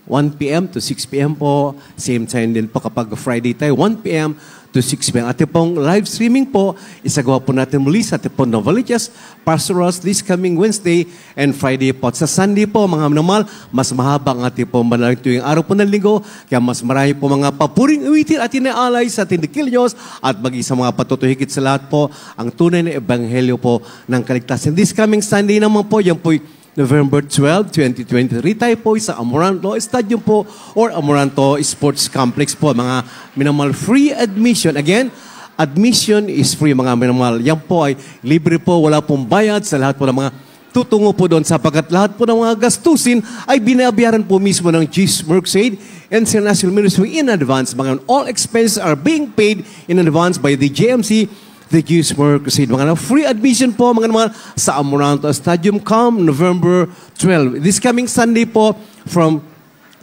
B: 1 p.m. to 6 p.m. po. Same time din po kapag Friday tayo, 1 p.m. to 6 p.m. At pong live streaming po, isagawa po natin muli sa ating pong Novaliches Pastorals this coming Wednesday and Friday po. At sa Sunday po, mga namal, mas mahaba ang ating pong manalang tuwing araw po ng linggo. Kaya mas marami po mga papuring awitin at inaalay sa ating Dikilios at maging sa mga patutuhigit sa lahat po, ang tunay na ebanghelyo po ng kaligtasan. This coming Sunday naman po, yan po'y November 12, 2023, tayo po sa Amoranto Stadium po or Amoranto Sports Complex po. Mga minimal free admission. Again, admission is free mga minimal. Yan po ay libre po, wala pong bayad sa lahat po ng mga tutungo po doon sapagkat lahat po ng mga gastusin ay binabayaran po mismo ng Jesus Mercaid International Ministry in advance. Mga all expenses are being paid in advance by the JMC, the Jews Mercaid. Mga free admission po mga naman sa Amoranto Stadium come November 12. This coming Sunday po from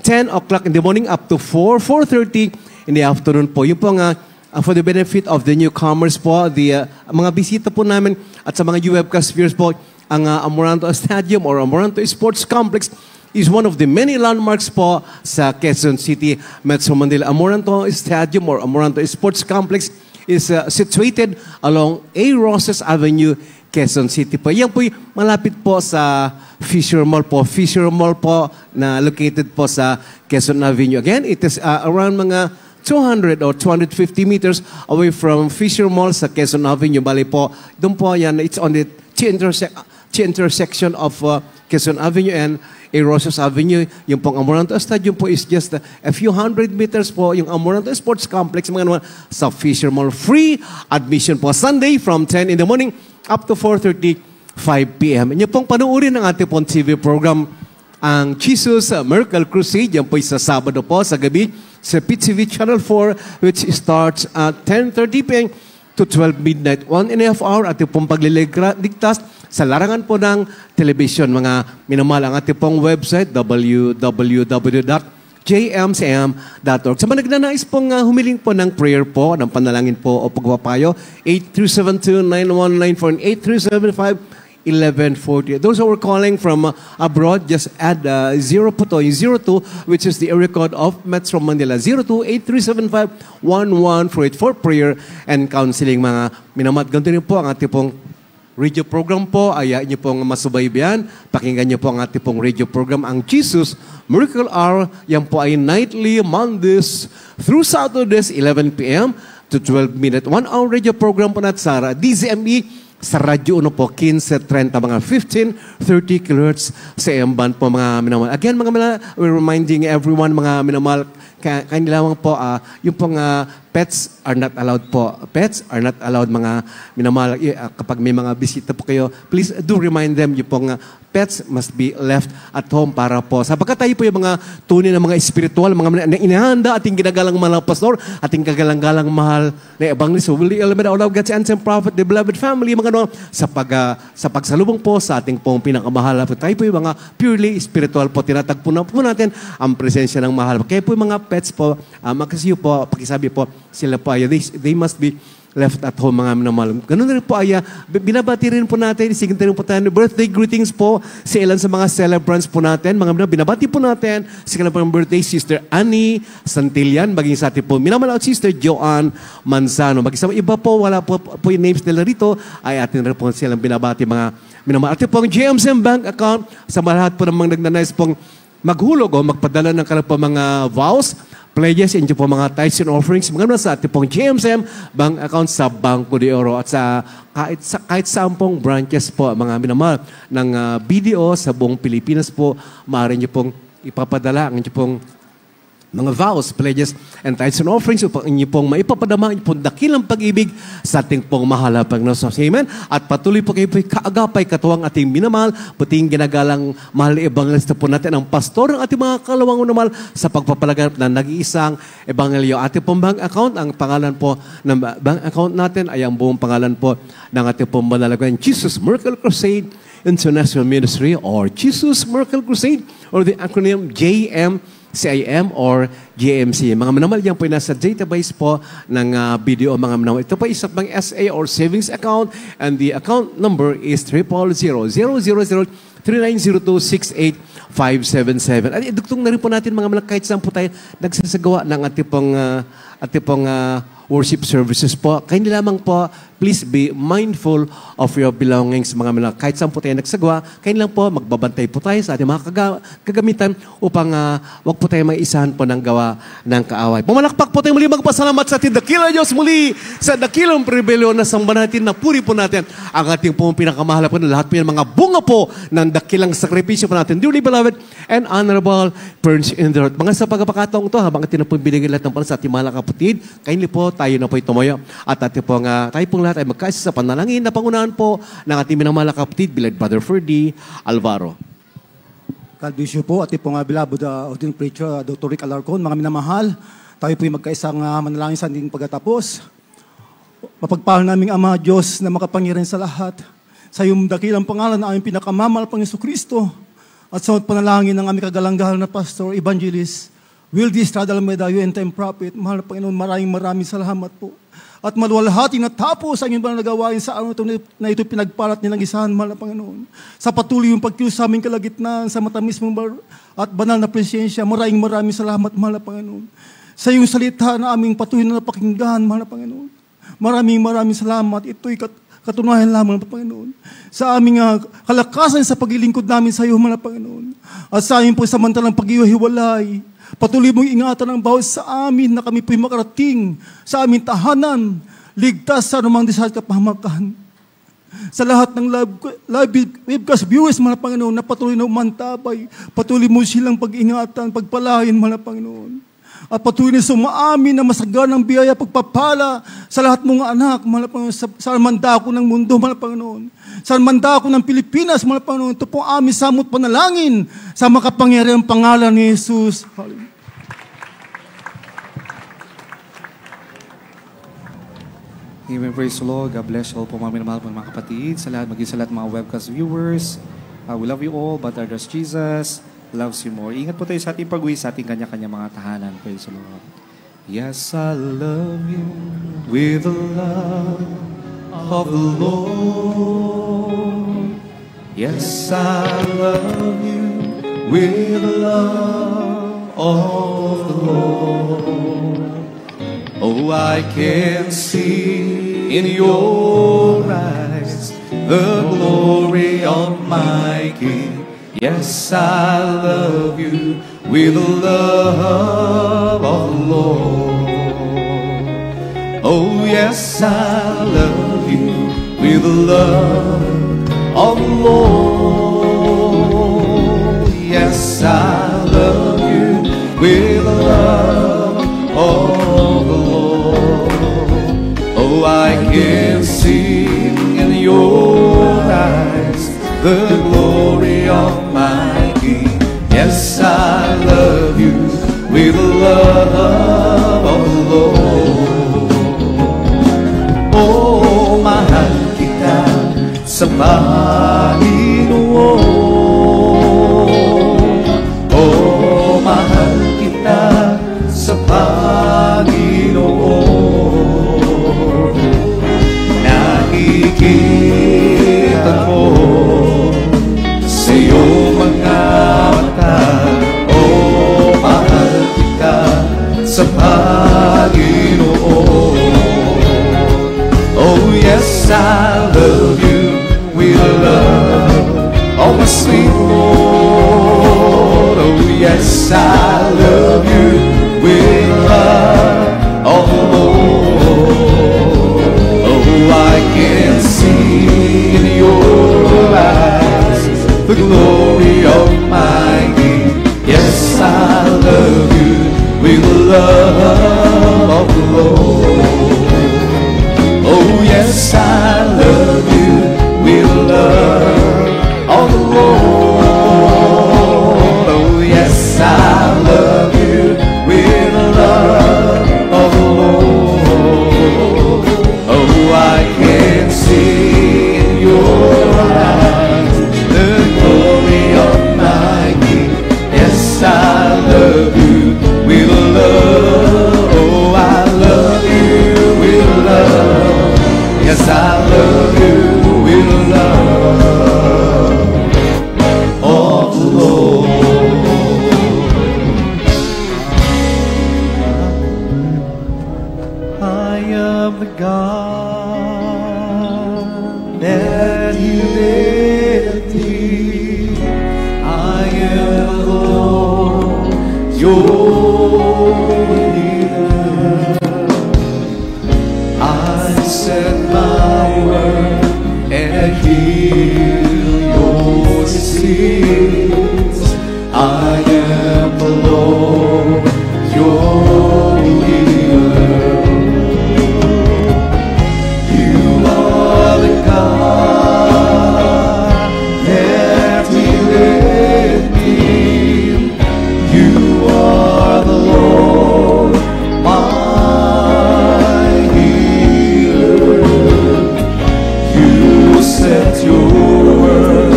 B: 10 o'clock in the morning up to 4:30 in the afternoon po. Yung po nga for the benefit of the newcomers po, the mga bisita po namin at sa mga webcast viewers po, ang Amoranto Stadium or Amoranto Sports Complex is one of the many landmarks po sa Quezon City, Metro Manila. Amoranto Stadium or Amoranto Sports Complex is situated along A. Roses Avenue, Quezon City po. Yan po'y malapit po sa Fisher Mall po. Fisher Mall po na located po sa Quezon Avenue. Again, it is around mga 200 or 250 meters away from Fisher Mall sa Quezon Avenue. Bali po, doon po yan, it's on the intersection of Quezon Avenue and A. Roses Avenue. Yung pong Amoranto Stadium po is just a few hundred meters po. Yung Amoranto Sports Complex, mga naman, sa Fisher Mall. Free admission po. Sunday from 10 in the morning up to 4:30, 5 p.m. Inyo pong panuorin ng ating pong TV program, ang Jesus Miracle Crusade. Yan po sa Sabado po, sa gabi, sa PTV Channel 4, which starts at 10:30 p.m. to 12 midnight. 1.5 hour ating pong pagliligtas sa larangan po ng television. Mga minamahal, ang ating pong website, www.jmcm.org. Sa mga nagnanais pong humiling po ng prayer po, ng panalangin po o pagpapayo, 8372-9194 and 8375-1140. Those who are calling from abroad, just add 0 po to, yung 02, which is the area code of Metro Manila. 02-8375-1148 for prayer and counseling. Mga minamahal, ganito rin po ang ating pong radio program po, ayain niyo pong masubaybayan. Pakinggan niyo po ang ating pong radio program, ang Jesus Miracle Hour. Yan po ay nightly, Mondays through Saturdays, 11 p.m. to 12 midnight. 1 hour radio program po natin sa DZME, sa Radyo 1 po, 15:30, mga 1530 kHz sa AM band po mga minamahal. Again, mga minamahal, we're reminding everyone, mga minamahal, kanilang po, yung pong pets are not allowed po. Pets are not allowed, mga minamahal. Kapag may mga bisita po kayo, please do remind them, yung pong pets must be left at home para po. Sapagkat tayo po yung mga tunay na mga espiritual, mga inihanda ating ginagalang mahal na pastor, ating kagalang-galang mahal na evangelist, who will element of God's ancient prophet, the beloved family, mga ano, sa pagsalubong po sa ating pong pinakamahal. Tayo po yung mga purely spiritual po, tinatagpo na po natin ang presensya ng mahal. Kaya po yung mga pets po, makasiyo po, pakisabi po, sila po ay, they must be left at home, mga minamahal. Ganun rin po ay, binabati rin po natin, isigin rin po tayo, birthday greetings po sa ilan sa mga celebrants po natin. Mga binabati po natin sa kanilang birthday, Sister Annie Santillan, maging sa atin po, minamahal Sister Joanne Manzano. Maging sa iba po, wala po yung names nila rito, ay atin rin po silang binabati, mga minamahal. Atin po ang GMCM Bank account, sa lahat po ng mga nagnanais pong maghulog o magpadala ng kanilang mga vows pledges, inyo po mga tithes and offerings, mga sa ating pong GMSM bank account sa Bangko de Oro at kahit saan pong branches po, mga minamahal ng BDO sa buong Pilipinas po, maaari nyo pong ipapadala ang inyo pong mga vows, pledges, and tithes and offerings upang inyo pong maipapadama, inyo pong dakilang pag-ibig sa ating pong mahal na Panginoon. Amen? At patuloy po kayo po'y kaagapay, katuwang ating minamahal, puting ginagalang mahal na evangelista po natin, ang pastor ng ating mga kalawang unamahal sa pagpapalaganap na nag-iisang evangelyo. Ating pong bank account, ang pangalan po ng bank account natin ay ang buong pangalan po ng ating pong manalagyan, Jesus Miracle Crusade International Ministry or Jesus Miracle Crusade or the acronym CIM or GMC. Mga manamal, yan po ay nasa database po ng BDO, mga manamal. Ito po isang pang SA or savings account and the account number is 000-3902-68-577. At idugtong na rin po natin mga manamal kahit saan po tayo nagsasagawa ng ating pong worship services po. Kayo lamang po, please be mindful of your belongings, mga manamal. Kahit saan po tayo nagsagawa, kayo lang po, magbabantay po tayo sa ating mga kagamitan upang wag po tayo maisahan po ng gawa ng kaaway. Pumalakpak po tayo muli, magpasalamat sa ating dakilang Diyos muli sa dakilang pribilyo na samba natin, na puri po natin ang ating pong pinakamahal po na lahat po yan, mga bunga po ng dakilang sakripisyo po natin. Dearly beloved and honorable parents in the Lord. Mga sa pagkakataong ito, habang atin na po binigay lahat ng pala sa ating mga kapatid, kayo po, tayo na po tumayo at ating pong, tayo pong lahat ay magkaisa sa panalangin na pangunahan po ng ating minamahal na kapatid, beloved Brother Ferdy Alvaro.
F: God bless you po, ating pong beloved ordinary preacher, Dr. Rick Alarcon, mga minamahal, tayo po yung magkaisang manalangin sa ating pagkatapos. Mapagpahal naming Ama Diyos na makapangyarihan sa lahat, sa iyong dakilang pangalan na aming pinakamamahal pang Jesucristo, at sa panalangin ng aming kagalanggahal na pastor, evangelist, Will this Estrada Almeida, you end time prophet, mahal na Panginoon, maraming salamat po. At maluwalhati na tapos ang inyong nagawain sa araw na ito pinagpalat nilang isahan, mahal na Panginoon. Sa patuloy yung pagkilos sa aming kalagitnaan, sa matamis mong at banal na presensya, maraming salamat, mahal na Panginoon. Sa iyong salita na aming patuloy na napakinggan, mahal na Panginoon. Maraming salamat. Ito'y katunayan lamang, Panginoon. Sa aming kalakasan sa paglilingkod namin sa iyo, mahal na Panginoon. At sa aming po samantalang pag-iwahiwalay, patuloy mong ingatan ang bawat sa amin na kami po'y makarating sa aming tahanan, ligtas sa anumang disahal kapahamakan. Sa lahat ng live webcast viewers, mahal na Panginoon, na patuloy na umantabay, patuloy mo silang pag-ingatan, pagpalain, mahal na Panginoon. At patuloy na sumaamin na masaganang biyaya, pagpapala sa lahat mong anak, mahal na Panginoon, sa mandako ng mundo, mahal na Panginoon. Sa mandako ng Pilipinas, mahal na Panginoon, ito po aming samot panalangin sa makapangyarihang pangalan ni Jesus. Hallelujah.
G: Amen. Praise the Lord. God bless all po mga minamahal po mga kapatid. Sa lahat, maging sa lahat mga webcast viewers. We love you all, but our Lord Jesus loves you more. Ingat po tayo sa ating pag-uwi sa ating kanya-kanya mga tahanan. Praise the Lord. Yes, I love you with the love of the Lord. Yes, I love you with the love of the Lord. Oh, I can see in your eyes the glory of my King. Yes, I love you with the love of the Lord. Oh, yes, I love you with the love of the Lord. Yes, I love you with the love of the Lord. Oh, I can see in your eyes the glory of my King. Yes, I love you with the love of the Lord. Oh, mahal kita sa Panginoon. Oh, mahal kita sa Panginoon. Nakikita ko sa iyong mga mata. Oh, mahal kita sa Panginoon. Oh, yes, I love you with the love of my sweet Lord. Oh, yes, I love you with
B: love of the Lord. Oh yes, I love you with the love of the Lord. Oh yes, I love you with the love of the Lord. Oh, I can see in your eyes the glory of my King. Yes, I love you with love. Oh, I love you with love. Yes, I love you with love of the Lord. I am the God that you led thee. I am the Lord, your healer. I send my word and heal your disease. I am the Lord, your healer. You are the God that healed me. You are the Lord, my healer. You sent your word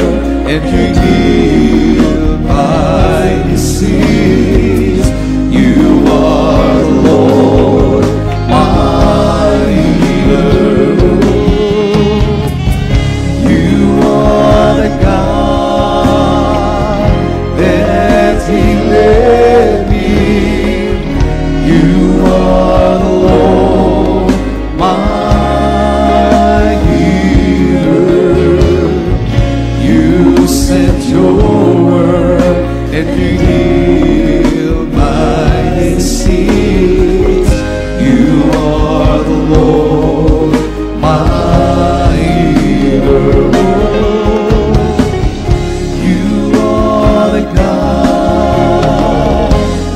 B: and you healed my disease. You are the Lord, my healer. You are the God that healed me. You are the Lord, my healer. You sent your word and you healed my disease. You are the Lord, my healer. You are the God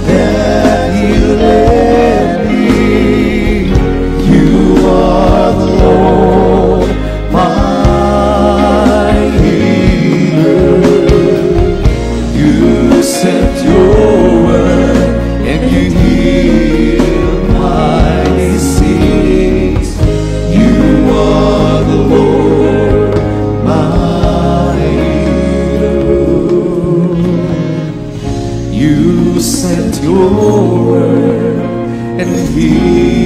B: that healed me. You are the Lord, my healer. You sent your word and you healed my disease. You are the Lord, my healer. You sent your word and healed